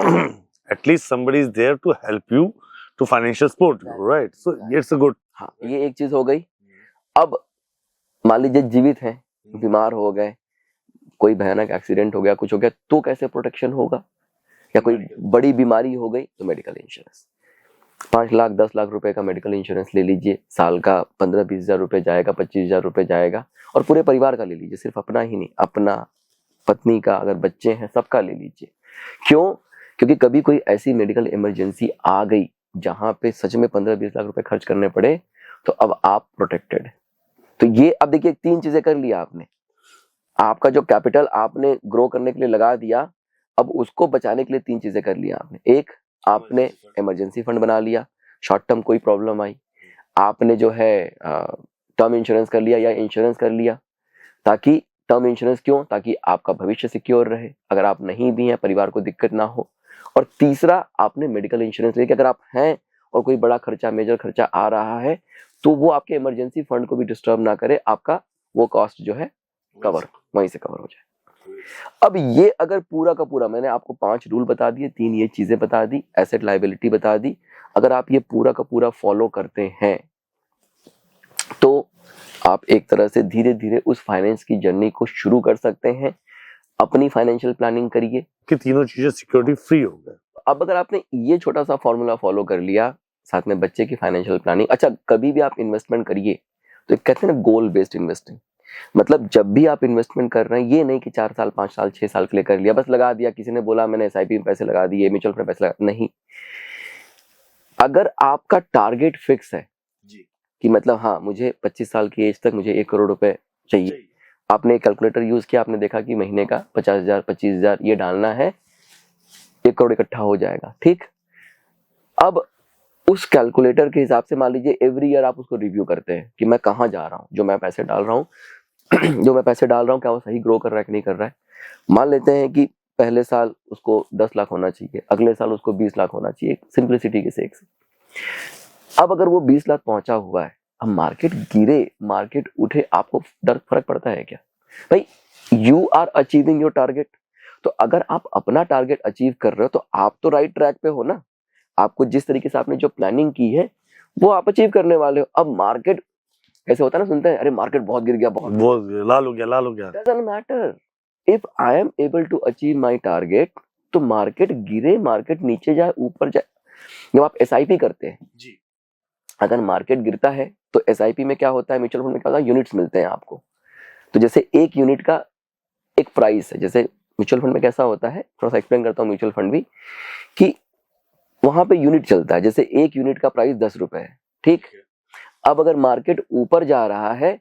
at least somebody is there to help you to financial support, right? So it's a good. हाँ, ये एक चीज हो गई। अब मान लीजिए जीवित हैं, बीमार हो गए, कोई भयानक एक्सीडेंट हो गया, कुछ हो गया, तो कैसे प्रोटेक्शन होगा? या कोई बड़ी बीमारी हो गई तो मेडिकल इंश्योरेंस, 5 लाख 10 लाख रुपए का मेडिकल इंश्योरेंस ले लीजिए, साल का 15-20 हजार रुपए जाएगा, 25 हजार रुपए जाएगा, और पूरे परिवार का ले लीजिए, सिर्फ अपना ही नहीं, अपना, पत्नी का, अगर बच्चे हैं सबका ले लीजिए। क्यों? क्योंकि कभी कोई ऐसी मेडिकल इमरजेंसी आ गई जहां पे सच में 15-20 लाख रुपए खर्च करने पड़े, तो अब आप प्रोटेक्टेड। तो ये अब देखिए 3 चीजें कर लिया आपने, आपका जो कैपिटल आपने ग्रो करने के लिए लगा दिया, अब उसको बचाने के लिए 3 चीजें कर लिया आपने। एक, आपने इमरजेंसी फंड बना लिया, शॉर्ट टर्म कोई प्रॉब्लम आई, आपने जो है टर्म इंश्योरेंस कर लिया या इंश्योरेंस कर लिया, ताकि टर्म इंश्योरेंस क्यों, ताकि आपका भविष्य सिक्योर रहे, अगर आप नहीं भी हैं परिवार को दिक्कत ना हो। और तीसरा, आपने मेडिकल इंश्योरेंस लिया कि अगर आप हैं और कोई बड़ा खर्चा, मेजर खर्चा आ रहा है तो वो आपके इमरजेंसी फंड को भी डिस्टर्ब ना करे, आपका वो कॉस्ट जो है कवर वहीं से कवर हो जाए। अब ये अगर पूरा का पूरा, मैंने आपको 5 रूल बता दिए, 3 ये चीजें बता दी, एसेट लायबिलिटी बता दी, अगर आप ये पूरा का पूरा फॉलो करते हैं तो आप एक तरह से धीरे धीरे उस फाइनेंस की जर्नी को शुरू कर सकते हैं। अपनी फाइनेंशियल प्लानिंग करिए कि तीनों चीजें सिक्योरिटी फ्री हो गए। अब अगर आपने ये छोटा सा फॉर्मूला फॉलो कर लिया, साथ में बच्चे की फाइनेंशियल प्लानिंग, अच्छा कभी भी आप इन्वेस्टमेंट करिए तो कहते हैं ना गोल बेस्ड इन्वेस्टिंग, मतलब जब भी आप इन्वेस्टमेंट कर रहे हैं ये नहीं कि 4 साल 5 साल 6 साल के लिए कर लिया, बस लगा दिया, किसी ने बोला मैंने एसआईपी में पैसे लगा दिए, म्यूचुअल फंड पैसे लगा, नहीं। अगर आपका टारगेट फिक्स है जी कि मतलब हाँ मुझे 25 साल की एज तक मुझे 1 करोड़ रुपए चाहिए, आपने कैलकुलेटर यूज किया, आपने देखा कि महीने का 50,000 25,000 ये डालना है, 1 करोड़ इकट्ठा हो जाएगा, ठीक। अब उस कैलकुलेटर के हिसाब से मान लीजिए एवरी ईयर आप उसको रिव्यू करते हैं कि मैं कहाँ जा रहा हूँ, जो मैं पैसे डाल रहा हूँ क्या वो सही ग्रो कर रहा है कि नहीं कर रहा है। मान लेते हैं कि पहले साल उसको 10 लाख होना चाहिए, अगले साल उसको 20 लाख होना चाहिए, सिंपलिसिटी के सेक से। अब अगर वो 20 लाख पहुंचा हुआ है, अब मार्केट गिरे मार्केट उठे, आपको फर्क पड़ता है क्या भाई? You are achieving your target. तो अगर आप अपना टारगेट अचीव कर रहे हो तो आप तो राइट ट्रैक पे हो ना, आपको जिस तरीके से आपने जो प्लानिंग की है वो आप अचीव करने वाले हो। अब मार्केट ऐसे होता है ना, सुनते हैं अरे मार्केट बहुत गिर गया, बहुत लाल हो गया। Doesn't matter, if I am able to achieve my target, तो मार्केट गिरे मार्केट नीचे जाए ऊपर जाए। जब आप एसआईपी करते हैं जी, अगर मार्केट गिरता है तो एसआईपी में क्या होता है, म्यूचुअल फंड में क्या होता है, यूनिट्स मिलते हैं आपको। तो जैसे एक यूनिट का एक प्राइस है, जैसे म्यूचुअल फंड में कैसा होता है, थोड़ा सा एक्सप्लेन करता हूँ म्यूचुअल फंड भी, कि वहां पे यूनिट चलता है, जैसे एक यूनिट का प्राइस 10 रुपए है, ठीक। अब अगर मार्केट ऊपर जा रहा है,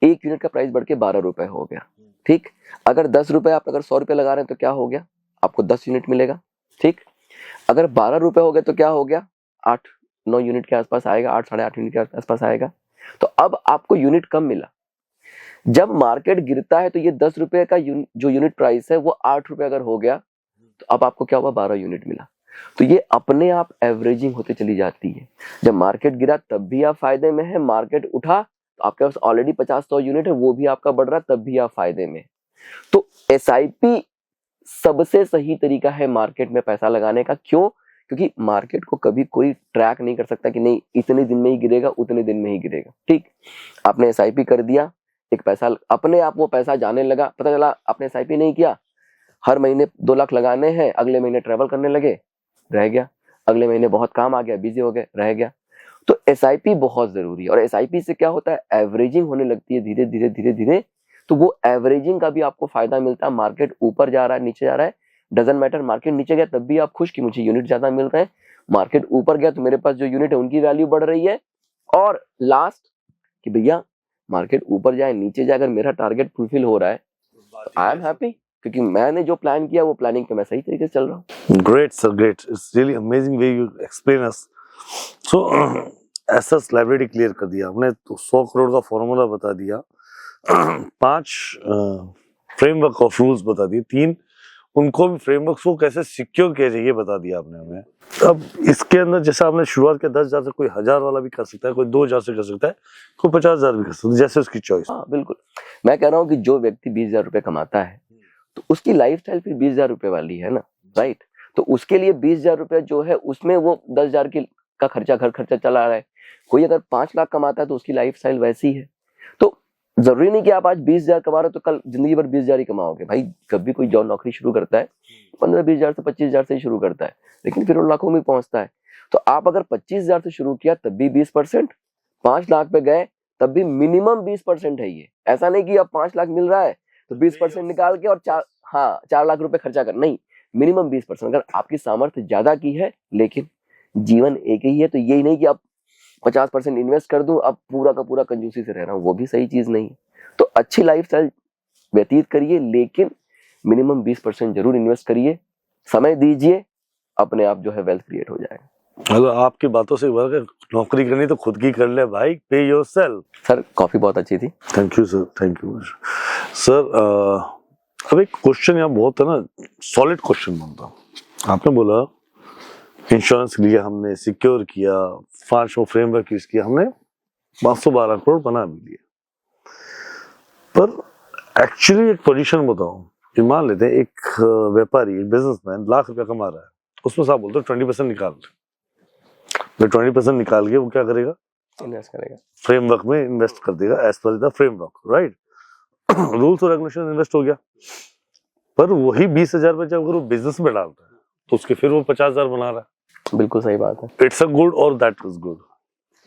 एक यूनिट का प्राइस बढ़ के 12 रुपए हो गया, ठीक। अगर 10 रुपए आप अगर 100 रुपए लगा रहे हैं तो क्या हो गया, आपको 10 यूनिट मिलेगा, ठीक। अगर 12 रुपए हो गए तो क्या हो गया, 8-9 यूनिट के आसपास आएगा, 8 साढ़े 8 यूनिट के आसपास आएगा। तो अब आपको यूनिट कम मिला। जब मार्केट गिरता है तो ये 10 रुपए का जो यूनिट प्राइस है वो 8 रुपए अगर हो गया तो अब आपको क्या हुआ, 12 यूनिट मिला। तो ये अपने आप एवरेजिंग होते चली जाती है। जब मार्केट गिरा तब भी आप फायदे में है, मार्केट उठा तो आपके पास ऑलरेडी 50-100 यूनिट है, वो भी आपका बढ़ रहा तब भी आप फायदे में। तो एसआईपी सबसे सही तरीका है मार्केट में पैसा लगाने का। क्यों? क्योंकि मार्केट को कभी कोई ट्रैक नहीं कर सकता कि नहीं इतने दिन में ही गिरेगा, उतने दिन में ही गिरेगा, ठीक। आपने एसआईपी कर दिया, एक पैसा अपने आप वो पैसा जाने लगा, पता चला आपने एसआईपी नहीं किया, हर महीने 2 लाख लगाने हैं, अगले महीने ट्रेवल करने लगे, रह गया, अगले महीने बहुत काम आ गया, बिजी हो गए, रह गया। तो एसआईपी बहुत जरूरी है। और एसआईपी से क्या होता है, एवरेजिंग होने लगती है धीरे धीरे धीरे धीरे। तो वो एवरेजिंग का भी आपको फायदा मिलता है। मार्केट ऊपर जा रहा है, नीचे जा रहा है, डजंट मैटर। मार्केट नीचे गया तब भी आप खुश कि मुझे यूनिट ज्यादा मिल रहे हैं, मार्केट ऊपर गया तो मेरे पास जो यूनिट है उनकी वैल्यू बढ़ रही है। और लास्ट कि भैया मार्केट ऊपर जाए नीचे जाए, अगर मेरा टारगेट फुलफिल हो रहा है तो आई एम हैप्पी, क्योंकि मैंने जो प्लान किया वो प्लानिंग पे मैं सही तरीके से चल रहा हूँ। Great sir, great, it's really amazing way you explain us. So assets liability clear कर दिया हमने, तो 100 करोड़ का फॉर्मूला बता दिया, 5 फ्रेमवर्क ऑफ रूल्स बता दिए, 3 उनको भी फ्रेमवर्क्स को कैसे सिक्योर किया जाए ये बता दिया आपने हमें। अब इसके अंदर जैसे आपने शुरुआत किया 10,000 से, कोई 1,000 वाला भी कर सकता है, कोई 2,000 से कर सकता है, कोई 50,000 भी कर सकता है, जैसे उसकी चॉइस। हाँ बिल्कुल, मैं कह रहा हूँ कि जो व्यक्ति 20,000 रुपए कमाता है तो उसकी लाइफस्टाइल फिर 20,000 रुपए वाली है ना, राइट। तो उसके लिए 20,000 रुपए जो है उसमें वो 10,000 का खर्चा, घर खर्चा चला रहा है। कोई अगर 5 लाख कमाता है तो उसकी लाइफस्टाइल वैसी है। तो जरूरी नहीं कि आप आज 20,000 कमा रहे हो तो कल जिंदगी भर 20,000 ही कमाओगे। भाई कभी कोई जॉब नौकरी शुरू करता है 15-20,000 से 25,000 से ही शुरू करता है, लेकिन फिर वो लाखों में पहुंचता है। तो आप अगर 25,000 से शुरू किया तब भी 20%, 5 लाख पे गए तब भी मिनिमम 20% है ये। ऐसा नहीं कि अब 5 लाख मिल रहा है तो 20% निकाल के और 4 लाख रुपए खर्चा कर, नहीं, मिनिमम 20%। अगर आपकी सामर्थ्य ज्यादा की है लेकिन जीवन एक ही है, तो यही नहीं कि आप 50% इन्वेस्ट कर दूं अब पूरा का पूरा कंजूसी से रह रहा हूं, वो भी सही चीज नहीं। तो अच्छी लाइफस्टाइल व्यतीत करिए, लेकिन मिनिमम 20% जरूर इन्वेस्ट करिए, समय दीजिए, अपने आप जो है वेल्थ क्रिएट हो जाएगा। मतलब आपकी बातों से हुआ कि नौकरी करनी तो खुद की कर ले भाई, पे योरसेल्फ। सर कॉफी बहुत अच्छी थी। Thank you sir, thank you sir. अब एक क्वेश्चन यहाँ बहुत है ना, सॉलिड क्वेश्चन बनता हूँ। आपने बोला इंश्योरेंस लिया हमने, सिक्योर किया, 500 फ्रेमवर्क यूज किया हमने, 512 करोड़ बना भी लिया। पर एक्चुअली एक पोजीशन बताओ कि मान लेते हैं एक व्यापारी, एक बिजनेसमैन लाख रुपया कमा रहा है, उसमें से आप बोलते हो 20% निकाल रहे, 20% निकाल के वो क्या करेगा? इन्वेस्ट करेगा, फ्रेमवर्क में इन्वेस्ट कर देगा, as per the framework, right. Rules और रेगुलेशन इन्वेस्ट हो गया। पर वही 20,000 रुपये जब अगर वो बिजनेस में डालता है तो उसके फिर वो 50,000 बना रहा है। बिल्कुल सही बात है। इट्स अ गुड और दैट इज गुड,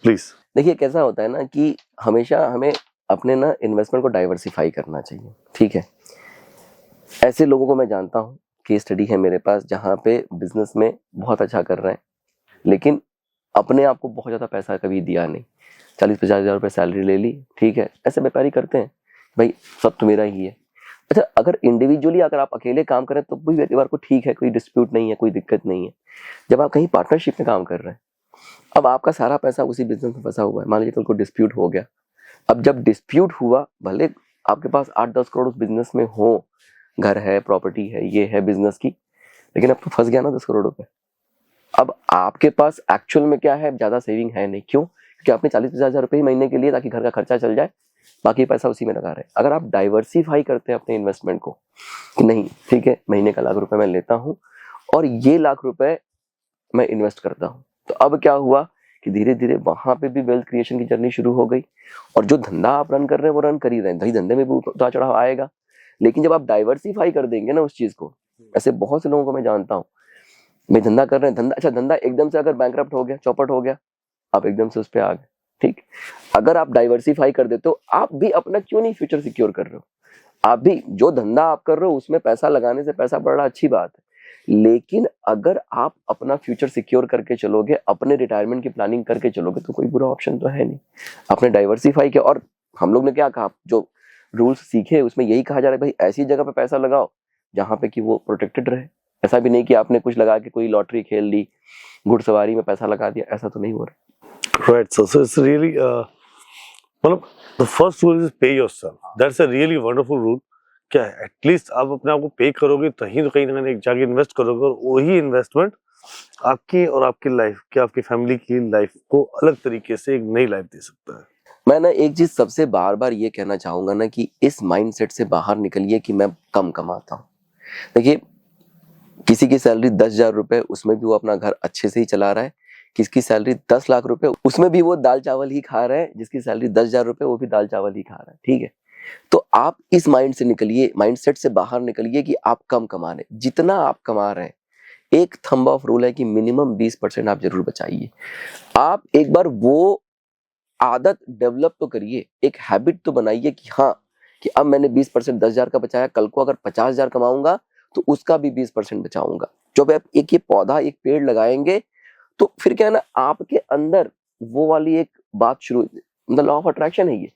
प्लीज। देखिए कैसा होता है ना कि हमेशा हमें अपने ना इन्वेस्टमेंट को डाइवर्सिफाई करना चाहिए, ठीक है। ऐसे लोगों को मैं जानता हूँ, केस स्टडी है मेरे पास, जहाँ पे बिजनेस में बहुत अच्छा कर रहे हैं लेकिन अपने आप को बहुत ज़्यादा पैसा कभी दिया नहीं, 40-50 हज़ार रुपये सैलरी ले ली, ठीक है। ऐसे व्यापारी करते हैं, भाई सब तो मेरा ही है। अच्छा, अगर इंडिविजुअली अगर आप अकेले काम करें तो भी व्यापार को ठीक है, कोई डिस्प्यूट नहीं है, कोई दिक्कत नहीं है। जब आप कहीं पार्टनरशिप में काम कर रहे हैं, अब आपका सारा पैसा उसी बिजनेस में फंसा हुआ है, मान लीजिए कल को डिस्प्यूट हो गया। अब जब डिस्प्यूट हुआ, भले आपके पास 8-10 करोड़ उस बिजनेस में हो, घर है, प्रॉपर्टी है, ये है बिजनेस की, लेकिन अब तो फंस गया ना 10 करोड़ रुपए। अब आपके पास एक्चुअल में क्या है, ज्यादा सेविंग है नहीं। क्यों? क्योंकि आपने 40-50 हज़ार रुपए ही महीने के लिए, ताकि घर का खर्चा चल जाए, बाकी पैसा उसी में लगा रहे। अगर आप डाइवर्सिफाई करते हैं अपने इन्वेस्टमेंट को कि नहीं ठीक है, महीने का 1,00,000 रुपए मैं लेता हूँ और ये 1,00,000 रुपए मैं इन्वेस्ट करता हूँ, तो अब क्या हुआ कि धीरे धीरे वहां पे भी वेल्थ क्रिएशन की जर्नी शुरू हो गई। और जो धंधा आप रन कर रहे हैं वो रन कर ही रहे हैं, धंधे में भी उतार चढ़ाव आएगा, लेकिन जब आप डाइवर्सिफाई कर देंगे ना उस चीज को, ऐसे बहुत से लोगों को मैं जानता हूँ, भाई धंधा कर रहे हैं, धंधा अच्छा, धंधा एकदम से अगर बैंकरप्ट हो गया, चौपट हो गया, आप एकदम से उस पर आ गए, ठीक। अगर आप डाइवर्सिफाई कर देते हो, आप भी अपना क्यों नहीं फ्यूचर सिक्योर कर रहे हो? आप भी जो धंधा आप कर रहे हो उसमें पैसा लगाने से पैसा बढ़ रहा, अच्छी बात है, लेकिन अगर आप अपना फ्यूचर सिक्योर करके चलोगे, अपने रिटायरमेंट की प्लानिंग करके चलोगे, तो कोई बुरा ऑप्शन तो है नहीं। आपने डाइवर्सिफाई किया, और हम लोग ने क्या कहा, जो रूल्स सीखे उसमें यही कहा जा रहा है, भाई ऐसी जगह पे पैसा लगाओ जहां पे कि वो प्रोटेक्टेड रहे। ऐसा भी नहीं कि आपने कुछ लगा के कोई लॉटरी खेल ली, घुड़सवारी में पैसा लगा दिया, ऐसा तो नहीं हो रहा। Right sir, so it's really मतलब the first rule is pay yourself, that's a really wonderful rule. क्या है, एटलीस्ट आप अपने आप को पे करोगे तभी तो कहीं ना कहीं एक जाके इन्वेस्ट करोगे, और वही इन्वेस्टमेंट आपकी और आपकी लाइफ की, आपकी फैमिली की लाइफ को अलग तरीके से एक नई लाइफ दे सकता है। मैं ना एक चीज सबसे बार बार ये कहना चाहूंगा ना कि इस माइंडसेट से बाहर निकलिए कि मैं कम कमाता हूँ। देखिए, किसी की सैलरी 10,000 रुपए, उसमें भी वो अपना घर अच्छे से ही चला रहा है। किसकी सैलरी 10 लाख रुपए, उसमें भी वो दाल चावल ही खा रहा है। जिसकी सैलरी 10,000 रुपए, वो भी दाल चावल ही खा रहा है, ठीक है। तो आप इस माइंडसेट से बाहर निकलिए कि आप कम कमा रहे हैं। जितना आप कमा रहे हैं, एक थंब ऑफ रूल है कि मिनिमम 20% आप जरूर बचाइए। आप एक बार वो आदत डेवलप तो करिए, एक हैबिट तो बनाइए कि हाँ, कि अब मैंने 20% 10,000 का बचाया, कल को अगर 50,000 कमाऊंगा तो उसका भी 20% बचाऊंगा। जब आप एक ये पौधा, एक पेड़ लगाएंगे, तो फिर क्या है ना, आपके अंदर वो वाली एक बात शुरू, मतलब लॉ ऑफ अट्रैक्शन है ये।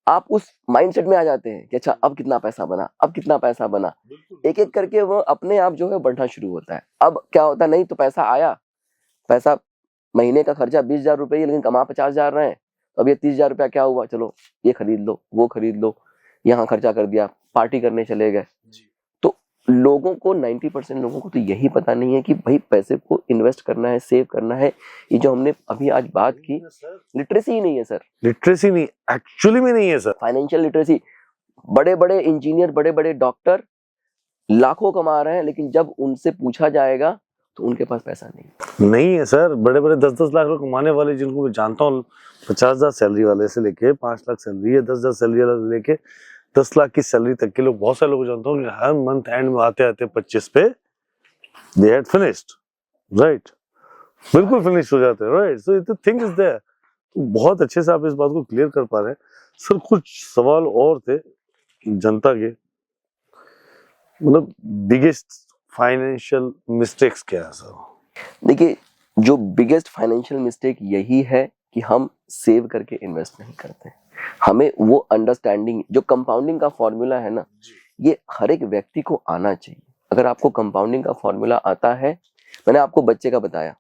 आप उस माइंडसेट में आ जाते हैं कि अच्छा अब कितना पैसा बना, अब कितना पैसा बना, एक एक करके वो अपने आप जो है बढ़ना शुरू होता है। अब क्या होता है, नहीं तो पैसा आया, पैसा महीने का खर्चा 20,000 रुपए ही, लेकिन कमा 50,000 रहे हैं, तो अब ये 30,000 रुपया क्या हुआ, चलो ये खरीद लो, वो खरीद लो, यहाँ खर्चा कर दिया, पार्टी करने चले गए। तो लोगों को 90% लोगों को तो यही पता नहीं है कि भाई पैसे को इन्वेस्ट करना है, सेव करना है। ये जो हमने अभी आज बात की, लिटरेसी ही नहीं है सर, लिटरेसी नहीं, एक्चुअली में नहीं है सर, फाइनेंशियल लिटरेसी। बड़े बड़े इंजीनियर, बड़े बड़े डॉक्टर लाखों कमा रहे हैं, लेकिन जब उनसे पूछा जाएगा तो उनके पास पैसा नहीं है सर। बड़े बड़े 10-10 लाख रुपए कमाने वाले, जिनको मैं जानता हूँ, 50,000 सैलरी वाले से लेके 5 लाख सैलरी है, 10,000 सैलरी वाले से लेके 10 लाख की सैलरी तक के लोग, बहुत सारे लोग जानता हूँ कि हर मंथ एंड में आते आते 25 पे दे हैड फिनिश्ड, राइट, बिल्कुल फिनिश हो जाते हैं, right. So the thing is there. बहुत अच्छे से आप इस बात को क्लियर कर पा रहे हैं सर। कुछ सवाल और थे जनता के, मतलब बिगेस्ट फाइनेंशियल मिस्टेक्स क्या है सर? देखिए, जो बिगेस्ट फाइनेंशियल मिस्टेक यही है कि हम सेव करके इन्वेस्ट नहीं करते। हमें वो अंडरस्टैंडिंग, जो कंपाउंडिंग का फॉर्मूला है ना, ये हर एक व्यक्ति को आना चाहिए। अगर आपको कंपाउंडिंग का फॉर्मूला आता है, मैंने आपको बच्चे का बताया,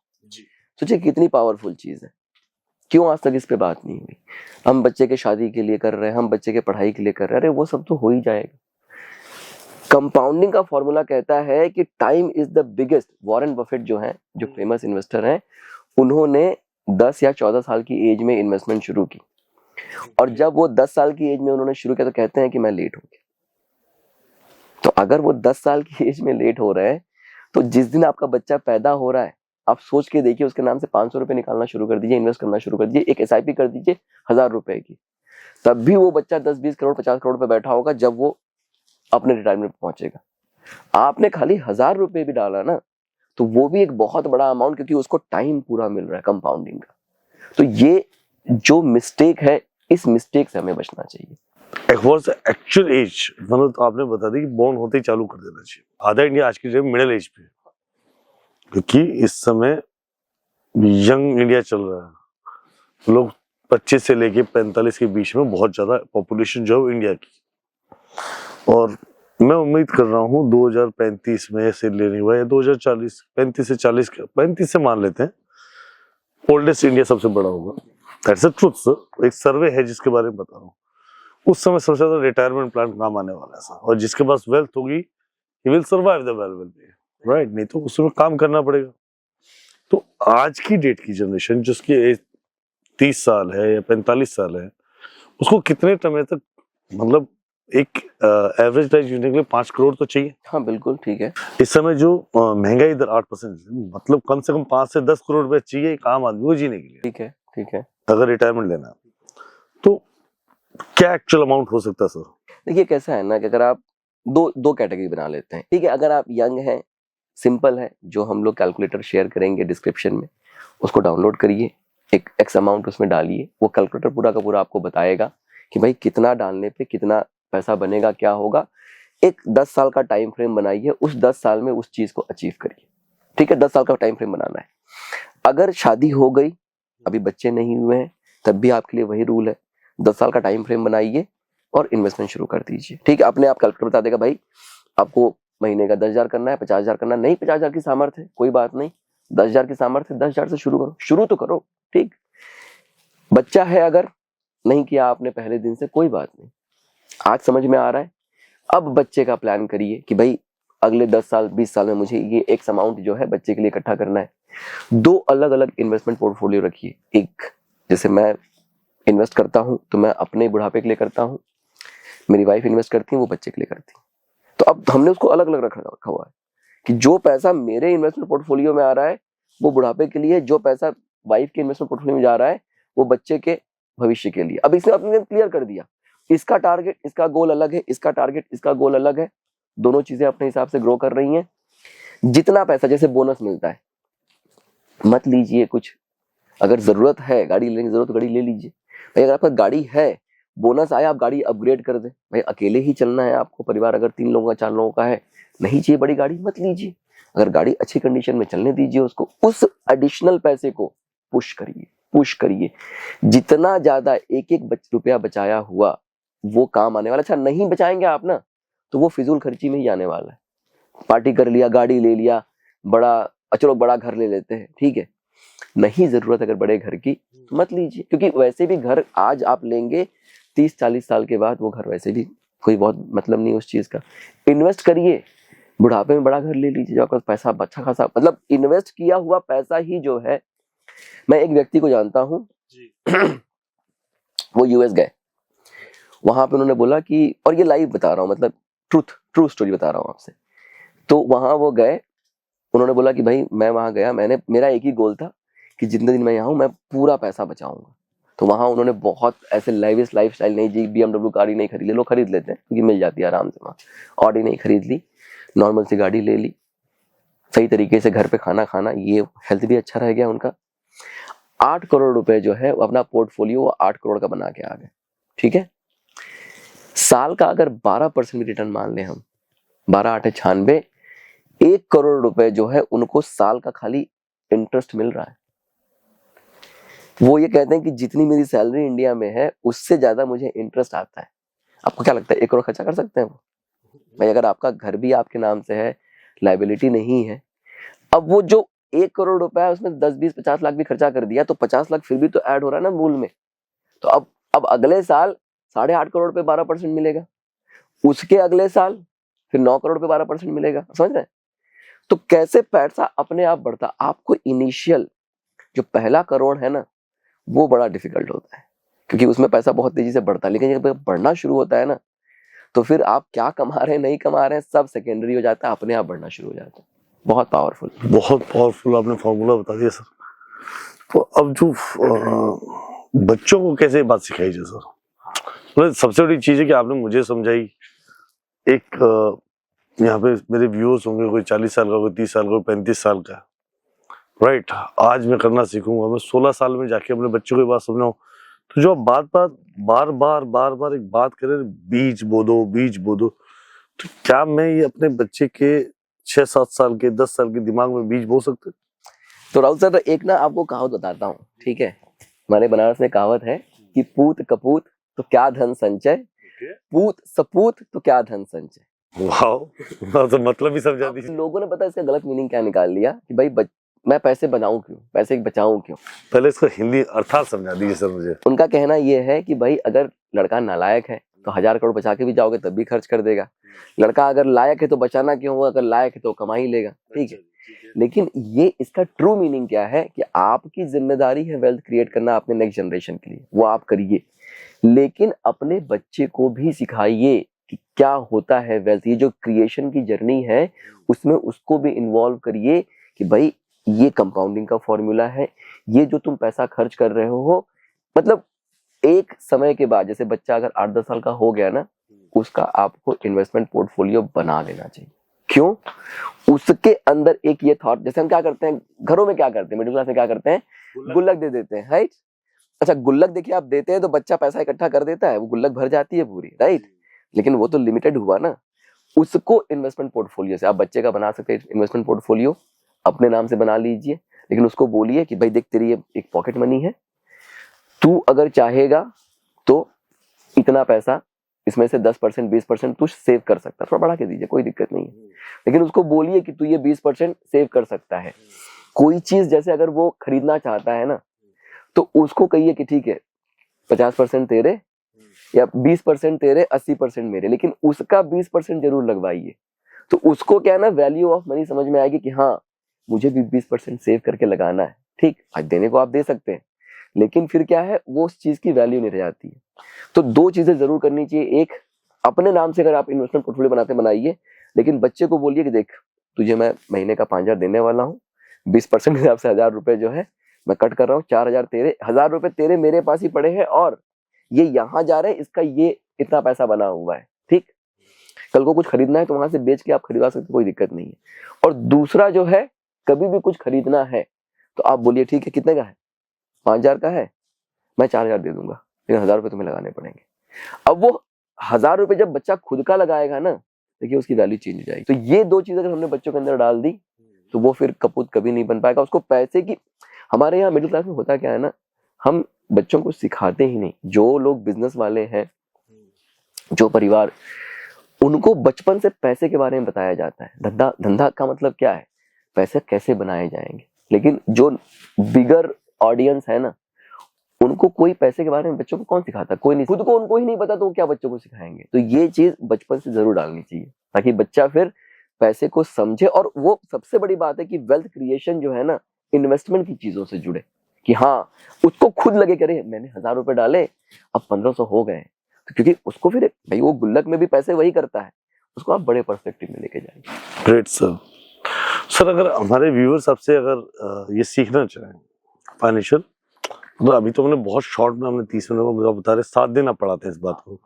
सोचिए कितनी पावरफुल चीज है। क्यों आज तक इस पे बात नहीं हुई? हम बच्चे के शादी के लिए कर रहे हैं, हम बच्चे के पढ़ाई के लिए कर रहे हैं, अरे वो सब तो हो ही जाएगा। कंपाउंडिंग का फॉर्मूला कहता है कि time is the biggest. Warren Buffett जो हैं, जो फेमस इन्वेस्टर हैं, उन्होंने 10 या 14 साल की एज में इन्वेस्टमेंट शुरू की, और जब वो 10 साल की एज में उन्होंने शुरू किया तो कहते हैं कि मैं लेट हो गया। तो अगर वो 10 साल की एज में लेट हो रहे हैं, तो जिस दिन आपका बच्चा पैदा हो रहा है, आप सोच के देखिए, उसके नाम से 500 रुपए निकालना शुरू कर दीजिए, इन्वेस्ट करना शुरू कर दीजिए, एक SIP कर दीजिए 1000 रुपए की, तब भी वो बच्चा 10-20 करोड़ 50 करोड़ पे बैठा होगा जब वो अपने रिटायरमेंट पे पहुंचेगा। आपने खाली 1000 रुपए भी डाला ना, तो वो भी एक बहुत बड़ा अमाउंट, क्योंकि उसको टाइम पूरा मिल रहा है कंपाउंडिंग का। तो ये जो मिस्टेक है, इस मिस्टेक से हमें बचना चाहिए। एक्चुअल एज मतलब तो आपने बता दी कि बॉर्न होते ही चालू कर देना चाहिए। आधा इंडिया आज की डेट में मिडिल एज पे है, क्योंकि इस समय यंग इंडिया चल रहा है। लोग 25 से लेके 45 के बीच में बहुत ज्यादा पॉपुलेशन जो है इंडिया की, और मैं उम्मीद कर रहा हूँ 2035 में से लेने हुआ या 2040, 35 से 40, 35 से मान लेते हैं, ओल्डेस्ट इंडिया सबसे बड़ा होगा। दैट्स अ ट्रुथ सर, एक सर्वे है जिसके बारे में बता रहा हूँ। उस समय सबसे ज्यादा रिटायरमेंट प्लान काम आने वाला है सर, और जिसके पास वेल्थ होगी he will survive the well, right? नहीं तो उसमें काम करना पड़ेगा। तो आज की डेट की जनरेशन जिसकी एज 30 साल है या 45 साल है, उसको कितने समय तक, मतलब एक एवरेज लाइफ जीने के लिए 5 करोड़ तो चाहिए। हाँ बिल्कुल ठीक है। इस समय जो महंगाई दर 8%, मतलब कम से कम 5 से 10 करोड़ रुपए चाहिए एक आम आदमी को जीने के लिए। ठीक है, ठीक है। अगर रिटायरमेंट लेना है तो क्या एक्चुअल अमाउंट हो सकता है सर? देखिए कैसा है ना कि अगर आप दो कैटेगरी बना लेते हैं, ठीक है। अगर आप यंग हैं, सिंपल है, जो हम लोग कैलकुलेटर शेयर करेंगे डिस्क्रिप्शन में, उसको डाउनलोड करिए, एक एक्स अमाउंट उसमें डालिए, वो कैलकुलेटर पूरा का पूरा आपको बताएगा कि भाई कितना डालने पे कितना पैसा बनेगा, क्या होगा। एक 10 साल का टाइम फ्रेम बनाइए, उस 10 साल में उस चीज को अचीव करिए, ठीक है। 10 साल का टाइम फ्रेम बनाना है। अगर शादी हो गई, अभी बच्चे नहीं हुए हैं, तब भी आपके लिए वही रूल है, 10 साल का टाइम फ्रेम बनाइए और इन्वेस्टमेंट शुरू कर दीजिए, ठीक है। अपने आप कैलकुलेटर बता देगा भाई आपको महीने का 10,000 करना है, 50,000 करना नहीं, 50,000 की सामर्थ्य है, कोई बात नहीं, 10,000 की सामर्थ्य, 10,000 से शुरू करो, शुरू तो करो, ठीक। बच्चा है, अगर नहीं किया आपने पहले दिन से, कोई बात नहीं, आज समझ में आ रहा है। अब बच्चे का प्लान करिए कि भाई अगले 10 साल 20 साल में मुझे ये एक अमाउंट जो है बच्चे के लिए इकट्ठा करना है। 2 अलग अलग इन्वेस्टमेंट पोर्टफोलियो रखिए। एक, जैसे मैं इन्वेस्ट करता हूं तो मैं अपने बुढ़ापे के लिए करता हूं, मेरी वाइफ इन्वेस्ट करती है, वो बच्चे के लिए करती है। तो अब हमने उसको अलग अलग रखा हुआ है कि जो पैसा मेरे इन्वेस्टमेंट पोर्टफोलियो में आ रहा है वो बुढ़ापे के लिए, जो पैसा वाइफ के इन्वेस्टमेंट पोर्टफोलियो में जा रहा है वो बच्चे के भविष्य के लिए। अब इसने अपने क्लियर कर दिया, इसका टारगेट, इसका गोल अलग है, इसका टारगेट, इसका गोल अलग है, दोनों चीजें अपने हिसाब से ग्रो कर रही हैं। जितना पैसा, जैसे बोनस मिलता है, मत लीजिए कुछ। अगर जरूरत है, गाड़ी लेने की जरूरत, गाड़ी ले लीजिए भाई। अगर आपका गाड़ी है, बोनस आया, आप गाड़ी अपग्रेड कर दे भाई। अकेले ही चलना है आपको, परिवार अगर 3 लोगों का 4 लोगों का है, नहीं चाहिए बड़ी गाड़ी, मत लीजिए। अगर गाड़ी अच्छी कंडीशन में चलने दीजिए उसको, उस एडिशनल पैसे को पुश करिए। जितना ज्यादा एक एक रुपया बचाया हुआ वो काम आने वाला। अच्छा, नहीं बचाएंगे आप ना, तो वो फिजूल खर्ची में ही आने वाला है। पार्टी कर लिया, गाड़ी ले लिया, बड़ा, चलो बड़ा घर ले लेते हैं, ठीक है, नहीं जरूरत अगर बड़े घर की तो मत लीजिए, क्योंकि वैसे भी घर आज आप लेंगे, 30-40 साल के बाद वो घर वैसे भी कोई बहुत मतलब नहीं उस चीज का। इन्वेस्ट करिए, बुढ़ापे में बड़ा घर ले लीजिए, जो आपका पैसा अच्छा खासा, मतलब इन्वेस्ट किया हुआ पैसा ही जो है। मैं एक व्यक्ति को जानता हूँ वो US गए, वहां पे उन्होंने बोला कि, और ये लाइव बता रहा हूँ, मतलब ट्रू स्टोरी बता रहा हूँ आपसे। तो वहां वो गए, उन्होंने बोला कि भाई मैं वहां गया, मेरा एक ही गोल था कि जितने दिन मैं यहाँ हूँ मैं पूरा पैसा बचाऊंगा। तो वहां उन्होंने बहुत ऐसे लाइफ स्टाइल नहीं जी, BMW गाड़ी नहीं खरीद ली, लोग खरीद लेते हैं क्योंकि मिल जाती है आराम से वहां, ऑडी नहीं खरीद ली, नॉर्मल सी गाड़ी ले ली, सही तरीके से घर पे खाना खाना, ये हेल्थ भी अच्छा रह गया उनका। 8 करोड़ रुपए जो है अपना पोर्टफोलियो वो 8 करोड़ का बना के आ गए, ठीक है। साल का अगर 12% रिटर्न मान ले हम, 12×8 = 96, 1 करोड़ रुपए जो है उनको साल का खाली इंटरेस्ट मिल रहा है। वो ये कहते हैं कि जितनी मेरी सैलरी इंडिया में है उससे ज्यादा मुझे इंटरेस्ट आता है। आपको क्या लगता है 1 करोड़ खर्चा कर सकते हैं वो? भाई अगर आपका घर भी आपके नाम से है, लायबिलिटी नहीं है, अब वो जो 1 करोड़ रुपया उसमें 10, 20, 50 लाख भी खर्चा कर दिया तो 50 लाख फिर भी तो ऐड हो रहा है ना मूल में। तो अब अगले साल 8.5 करोड़ पे 12% मिलेगा, उसके अगले साल फिर 9 करोड़ पे 12% मिलेगा, समझ रहे हैं? तो कैसे पैसा अपने आप बढ़ता, आपको इनिशियल जो पहला करोड़ है ना वो बड़ा डिफिकल्ट होता है क्योंकि उसमें पैसा बहुत तेजी से बढ़ता है, लेकिन जब बढ़ना शुरू होता है ना तो फिर आप क्या कमा रहे हैं नहीं कमा रहे हैं सब सेकेंडरी हो जाता है, अपने आप बढ़ना शुरू हो जाता है। बहुत पावरफुल आपने फॉर्मूला बता दिया सर। तो अब जो बच्चों को कैसे बात सिखाई जाए सर? मतलब सबसे बड़ी चीज है कि आपने मुझे समझाई। एक यहाँ पे मेरे व्यूअर्स होंगे, कोई 40 साल का, कोई 30 साल का, कोई 35 साल का, राइट? आज मैं करना सीखूंगा, मैं 16 साल में जाके अपने बच्चों को बात समझाऊं। तो जो आप बार बार एक बात करें, बीज बो दो, तो क्या मैं ये अपने बच्चे के 6-7 साल के 10 साल के दिमाग में बीज बो सकते? तो राहुल सर एक ना आपको कहावत बताता हूँ, ठीक है? हमारे बनारस में कहावत है कि पूत कपूत तो क्या धन संचय, पूत सपूत तो क्या धन संचय। वाह, तो मतलब ही समझा दीजिए। लोगों ने पता इसका गलत मीनिंग क्या निकाल लिया कि भाई मैं पैसे बनाऊं क्यों, पैसे बचाऊं क्यों। पहले इसका हिंदी अर्थात समझा दीजिए सर मुझे। उनका कहना ये है कि भाई अगर लड़का नालायक है तो 1000 करोड़ बचा के भी जाओगे तब भी खर्च कर देगा, लड़का अगर लायक है तो बचाना क्यों, अगर लायक है तो कमा ही लेगा, ठीक है? लेकिन ये इसका ट्रू मीनिंग क्या है कि आपकी जिम्मेदारी है वेल्थ क्रिएट करना अपने नेक्स्ट जनरेशन के लिए, वो आप करिए, लेकिन अपने बच्चे को भी सिखाइए कि क्या होता है वेल्थ। ये जो क्रिएशन की जर्नी है उसमें उसको भी इन्वॉल्व करिए कि भाई ये कंपाउंडिंग का फॉर्मूला है, ये जो तुम पैसा खर्च कर रहे हो, मतलब एक समय के बाद जैसे बच्चा अगर 8-10 साल का हो गया ना उसका आपको इन्वेस्टमेंट पोर्टफोलियो बना लेना चाहिए। क्यों? उसके अंदर एक ये थॉट, जैसे हम क्या करते हैं घरों में, क्या करते हैं मिडिल क्लास में, क्या करते हैं, गुल्लक दे देते हैं, राइट? अच्छा गुल्लक देखिए आप देते हैं तो बच्चा पैसा इकट्ठा कर देता है, वो गुल्लक भर जाती है पूरी, राइट? लेकिन वो तो लिमिटेड हुआ ना। उसको इन्वेस्टमेंट पोर्टफोलियो से आप बच्चे का बना सकते हैं, इन्वेस्टमेंट पोर्टफोलियो अपने नाम से बना लीजिए, लेकिन उसको बोलिए कि भाई देख तेरी ये एक पॉकेट मनी है, तू अगर चाहेगा तो इतना पैसा इसमें से 10% 20% तू सेव कर सकता है, थोड़ा बढ़ा के दीजिए कोई दिक्कत नहीं है, लेकिन उसको बोलिए कि तू ये 20% सेव कर सकता है। कोई चीज जैसे अगर वो खरीदना चाहता है ना तो उसको कहिए कि ठीक है 50% तेरे या 20% तेरे 80% मेरे, लेकिन उसका 20% जरूर लगवाइए। तो उसको क्या है ना वैल्यू ऑफ मनी समझ में आएगी कि हाँ मुझे भी 20% सेव करके लगाना है, ठीक? आज देने को आप दे सकते हैं लेकिन फिर क्या है वो उस चीज की वैल्यू नहीं रह जाती है। तो 2 चीजें जरूर करनी चाहिए, एक अपने नाम से अगर आप इन्वेस्टमेंट पोर्टफोलियो बनाते बनाइए, लेकिन बच्चे को बोलिए कि देख तुझे मैं महीने का 5000 देने वाला हूँ, 20% के हिसाब से 1000 रुपए जो है मैं कट कर रहा हूँ, 4000 तेरे, 1000 रुपए तेरे मेरे पास ही पड़े हैं और ये यहाँ जा रहे हैं, इसका ये इतना पैसा बना हुआ है, ठीक? कल को कुछ खरीदना है तो वहां से बेच के आप खरीदवा सकते, कोई दिक्कत नहीं है। और दूसरा जो है कभी भी कुछ खरीदना है तो आप बोलिए ठीक है कितने का है, 5000 का है, मैं 4000 दे दूंगा, लेकिन 1000 रुपए तुम्हें लगाने पड़ेंगे। अब वो 1000 रुपए जब बच्चा खुद का लगाएगा ना, देखिए उसकी वैल्यू चेंज हो जाएगी। तो ये 2 चीजें अगर हमने बच्चों के अंदर डाल दी तो वो फिर कपूत कभी नहीं बन पाएगा। उसको पैसे की, हमारे यहाँ मिडिल क्लास में होता क्या है ना, हम बच्चों को सिखाते ही नहीं। जो लोग बिजनेस वाले हैं, जो परिवार, उनको बचपन से पैसे के बारे में बताया जाता है। धंधा का मतलब क्या है, पैसे कैसे बनाए जाएंगे। लेकिन जो बिगर ऑडियंस है ना, उनको कोई पैसे के बारे में बच्चों को कौन सिखाता, कोई नहीं। खुद को उनको ही नहीं पता तो वो क्या बच्चों को सिखाएंगे। तो ये चीज बचपन से जरूर डालनी चाहिए ताकि बच्चा फिर पैसे को समझे। और वो सबसे बड़ी बात है कि वेल्थ क्रिएशन जो है ना इन्वेस्टमेंट की चीजों से जुड़े, कि हाँ उसको खुद लगे करे मैंने 1000 रुपए डाले अब 1500 हो गए, तो क्योंकि उसको फिर भाई वो गुल्लक में भी पैसे वही करता है, उसको आप बड़े पर्सपेक्टिव में लेके जाएंगे। ग्रेट सर, अगर हमारे व्यूअर्स आपसे अगर ये सीखना चाहें फाइनेंशियल, तो अभी तो हमने बहुत शॉर्ट में, हमने 30 मिनट में बता रहे, 7 दिन आप पढ़ाते हैं इस बात को,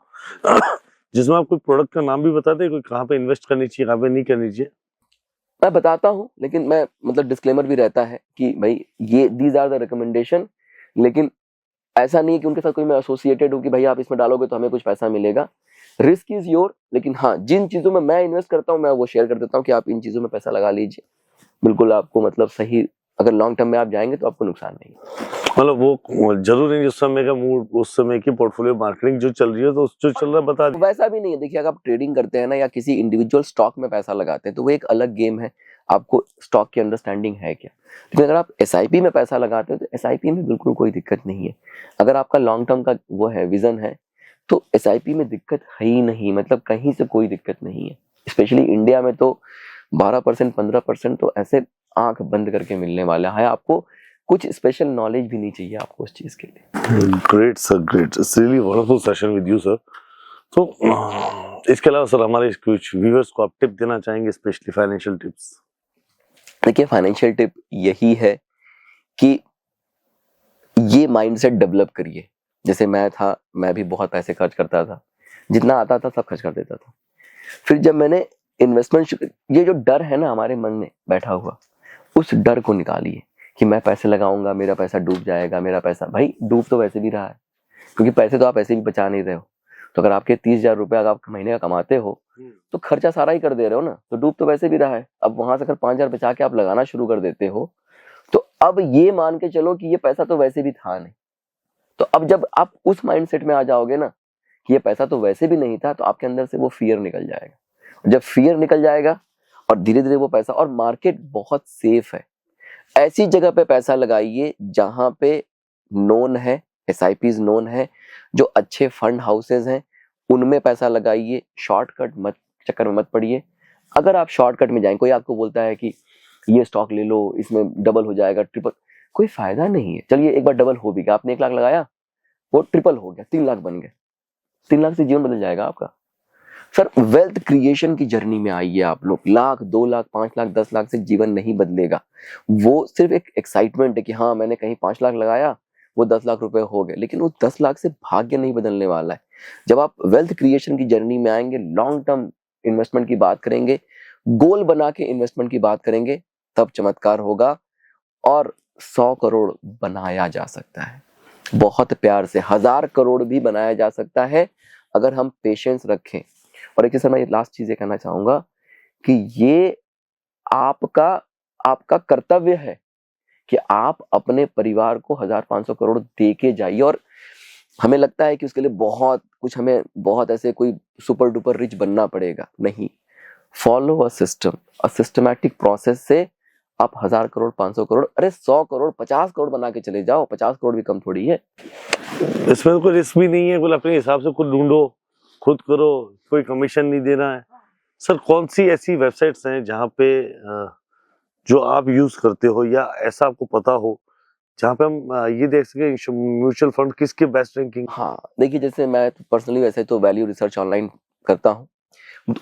जिसमें आप कोई प्रोडक्ट का नाम भी बताते हैं, कोई कहाँ पे इन्वेस्ट करनी चाहिए, कहाँ पे नहीं करनी चाहिए? मैं बताता हूँ, लेकिन मैं मतलब डिस्क्लेमर भी रहता है कि भाई ये दीज आर द रिकमेंडेशन, लेकिन ऐसा नहीं है कि उनके साथ कोई मैं एसोसिएटेड हूँ कि भाई आप इसमें डालोगे तो हमें कुछ पैसा मिलेगा। रिस्क इज योर, लेकिन हाँ जिन चीजों में मैं इन्वेस्ट करता हूँ मैं वो शेयर कर देता हूँ कि आप इन चीजों में पैसा लगा लीजिए, बिल्कुल आपको मतलब सही, अगर लॉन्ग टर्म में आप जाएंगे तो आपको नुकसान नहीं। मतलब वो जरूरी नहीं उस समय का मूड, उस समय की पोर्टफोलियो मार्केटिंग जो चल रही है तो जो चल रहा है बता दी। वैसा भी नहीं है। देखिए, अगर आप ट्रेडिंग करते हैं ना या किसी इंडिविजुअल स्टॉक में पैसा लगाते हैं तो वो एक अलग गेम है, आपको स्टॉक की अंडरस्टैंडिंग है क्या। लेकिन अगर आप एसआईपी में पैसा लगाते हैं तो एसआईपी में बिल्कुल कोई दिक्कत नहीं है। अगर आपका लॉन्ग टर्म का वो है, विजन है, तो एसआईपी में दिक्कत है ही नहीं, मतलब कहीं से कोई दिक्कत नहीं है। स्पेशली इंडिया में तो 12% 15% तो ऐसे आंख बंद करके मिलने वाला है। आपको कुछ स्पेशल नॉलेज भी नहीं चाहिए आपको उस चीज के लिए। Great sir, great, it's really wonderful session with you sir. तो इसके अलावा सर हमारे कुछ व्यूअर्स को आप टिप देना चाहेंगे, स्पेशली फाइनेंशियल टिप्स? देखिए, फाइनेंशियल टिप यही है कि ये माइंडसेट डेवलप करिए। जैसे मैं था, मैं भी बहुत पैसे खर्च करता था, जितना आता था सब खर्च कर देता था। फिर जब मैंने इन्वेस्टमेंट, ये जो डर है ना हमारे मन में बैठा हुआ, उस डर को निकालिए कि मैं पैसे लगाऊंगा मेरा पैसा डूब जाएगा, मेरा पैसा, भाई डूब तो वैसे भी रहा है, क्योंकि पैसे तो आप ऐसे भी बचा नहीं रहे हो। तो अगर आपके 30,000 रुपए अगर आप महीने का कमाते हो तो खर्चा सारा ही कर दे रहे हो ना, तो डूब तो वैसे भी रहा है। अब वहां से अगर 5,000 बचा के आप लगाना शुरू कर देते हो तो अब ये मान के चलो कि ये पैसा तो वैसे भी था नहीं। तो अब जब आप उस माइंडसेट में आ जाओगे ना कि ये पैसा तो वैसे भी नहीं था, तो आपके अंदर से वो फियर निकल जाएगा। जब फियर निकल जाएगा और धीरे धीरे वो पैसा, और मार्केट बहुत सेफ है, ऐसी जगह पे पैसा लगाइए जहां पे नोन है, एसआईपीज नोन है, जो अच्छे फंड हाउसेज हैं उनमें पैसा लगाइए। शॉर्टकट मत चक्कर में मत पड़िए। अगर आप शॉर्टकट में जाएं, कोई आपको बोलता है कि ये स्टॉक ले लो, इसमें डबल हो जाएगा, ट्रिपल, कोई फायदा नहीं है। चलिए एक बार डबल हो भी गया, आपने 1 लाख लगाया, वो ट्रिपल हो गया, 3 लाख बन गए, 3 लाख से जीवन बदल जाएगा आपका। सर, वेल्थ क्रिएशन की जर्नी में आइए आप लोग। 1 लाख 2 लाख 5 लाख 10 लाख से जीवन नहीं बदलेगा। वो सिर्फ एक एक्साइटमेंट है कि हाँ मैंने कहीं 5 लाख लगाया, वो 10 लाख रुपए हो गए, लेकिन वो 10 लाख से भाग्य नहीं बदलने वाला है। जब आप वेल्थ क्रिएशन की जर्नी में आएंगे, लॉन्ग टर्म इन्वेस्टमेंट की बात करेंगे, गोल बना के इन्वेस्टमेंट की बात करेंगे, तब चमत्कार होगा और 100 करोड़ बनाया जा सकता है। बहुत प्यार से 1000 करोड़ भी बनाया जा सकता है अगर हम पेशेंस रखें। और एक चीज मैं लास्ट चीज ये कहना चाहूंगा कि ये आपका कर्तव्य है कि आप अपने परिवार को 1500 करोड़ दे के जाइए। और हमें लगता है कि उसके लिए बहुत कुछ, हमें बहुत ऐसे कोई सुपर डुपर रिच बनना पड़ेगा, नहीं। Follow a system, a systematic process से आप 1000 करोड़ 500 करोड़, अरे 100 करोड़ 50 करोड़ बना के चले जाओ। 50 करोड़ भी कम थोड़ी है। इसमें तो कोई रिस्क भी नहीं है, बोले अपने हिसाब से खुद ढूंढो, खुद करो, कोई कमीशन नहीं देना है। सर कौन सी ऐसी वेबसाइट्स हैं जहाँ पे जो आप यूज करते हो या ऐसा आपको पता हो जहाँ पे हम ये देख सके म्यूचुअल फंड किसके बेस्ट रैंकिंग? हाँ, देखिए, जैसे मैं पर्सनली वैसे तो वैल्यू रिसर्च ऑनलाइन करता हूँ।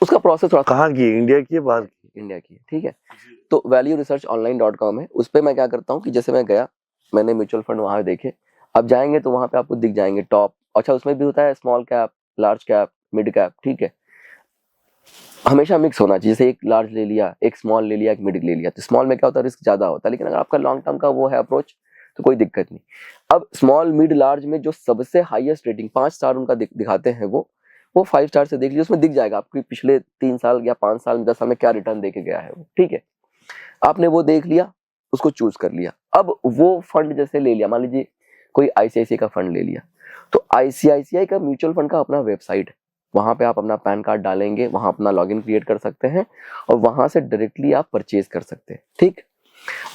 उसका प्रोसेस थोड़ा, कहाँ की है, इंडिया की है बाहर की? इंडिया की है, ठीक है। तो valueresearchonline.com है, उस पर मैं क्या करता हूँ कि जैसे मैं गया, मैंने म्यूचुअल फंड वहां देखे, अब जाएंगे तो वहां पे आपको दिख जाएंगे टॉप। अच्छा, उसमें भी होता है small cap, large cap, mid cap, ठीक है। हमेशा मिक्स होना चाहिए, जैसे एक लार्ज ले लिया, एक स्मॉल ले लिया, एक मिड ले लिया, तो स्मॉल में क्या होता है, रिस्क ज्यादा होता है। लेकिन अगर आपका लॉन्ग टर्म का वो है अप्रोच तो कोई दिक्कत नहीं। अब स्मॉल मिड लार्ज में जो सबसे हाईएस्ट रेटिंग 5 स्टार उनका दिखाते हैं, वो 5 स्टार से देख लीजिए, उसमें दिख जाएगा आपकी पिछले 3 साल या 5 साल 10 साल में क्या रिटर्न देके गया है वो, ठीक है। आपने वो देख लिया, उसको चूज कर लिया। अब वो फंड जैसे ले लिया, मान लीजिए कोई आईसीआईसीआई का फंड ले लिया, तो आईसीआईसीआई का म्यूचुअल फंड का अपना वेबसाइट है, वहां पे आप अपना पैन कार्ड डालेंगे, वहां अपना लॉगिन क्रिएट कर सकते हैं और वहां से डायरेक्टली आप परचेज कर सकते हैं, ठीक।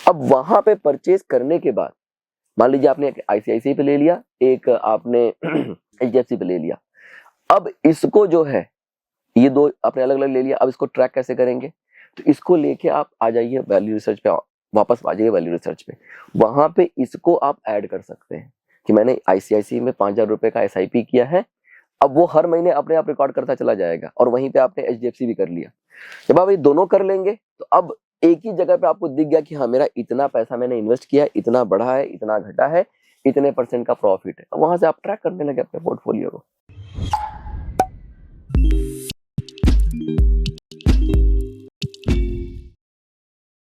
अब वहां पे परचेज करने के बाद मान लीजिए आपने आईसीआईसीआई पे ले लिया, एक आपने एचडीएफसी पे ले लिया। अब इसको जो है, ये दो आपने अलग अलग ले लिया, अब इसको ट्रैक कैसे करेंगे, तो इसको लेके आप आ जाइए वैल्यू रिसर्च पे, वापस आ जाइए वैल्यू रिसर्च पे, वहां पे इसको आप ऐड कर सकते हैं कि मैंने आईसीआईसीआई में 5,000 रुपए का एसआईपी किया है। अब वो हर महीने अपने आप रिकॉर्ड करता चला जाएगा और वहीं पे आपने एचडीएफसी भी कर लिया। जब आप ये दोनों कर लेंगे तो अब एक ही जगह पे आपको दिख गया कि हाँ मेरा इतना पैसा मैंने इन्वेस्ट किया, इतना बढ़ा है, इतना घटा है, इतने % का प्रॉफिट है। वहां से आप ट्रैक करने लगे अपने पोर्टफोलियो को।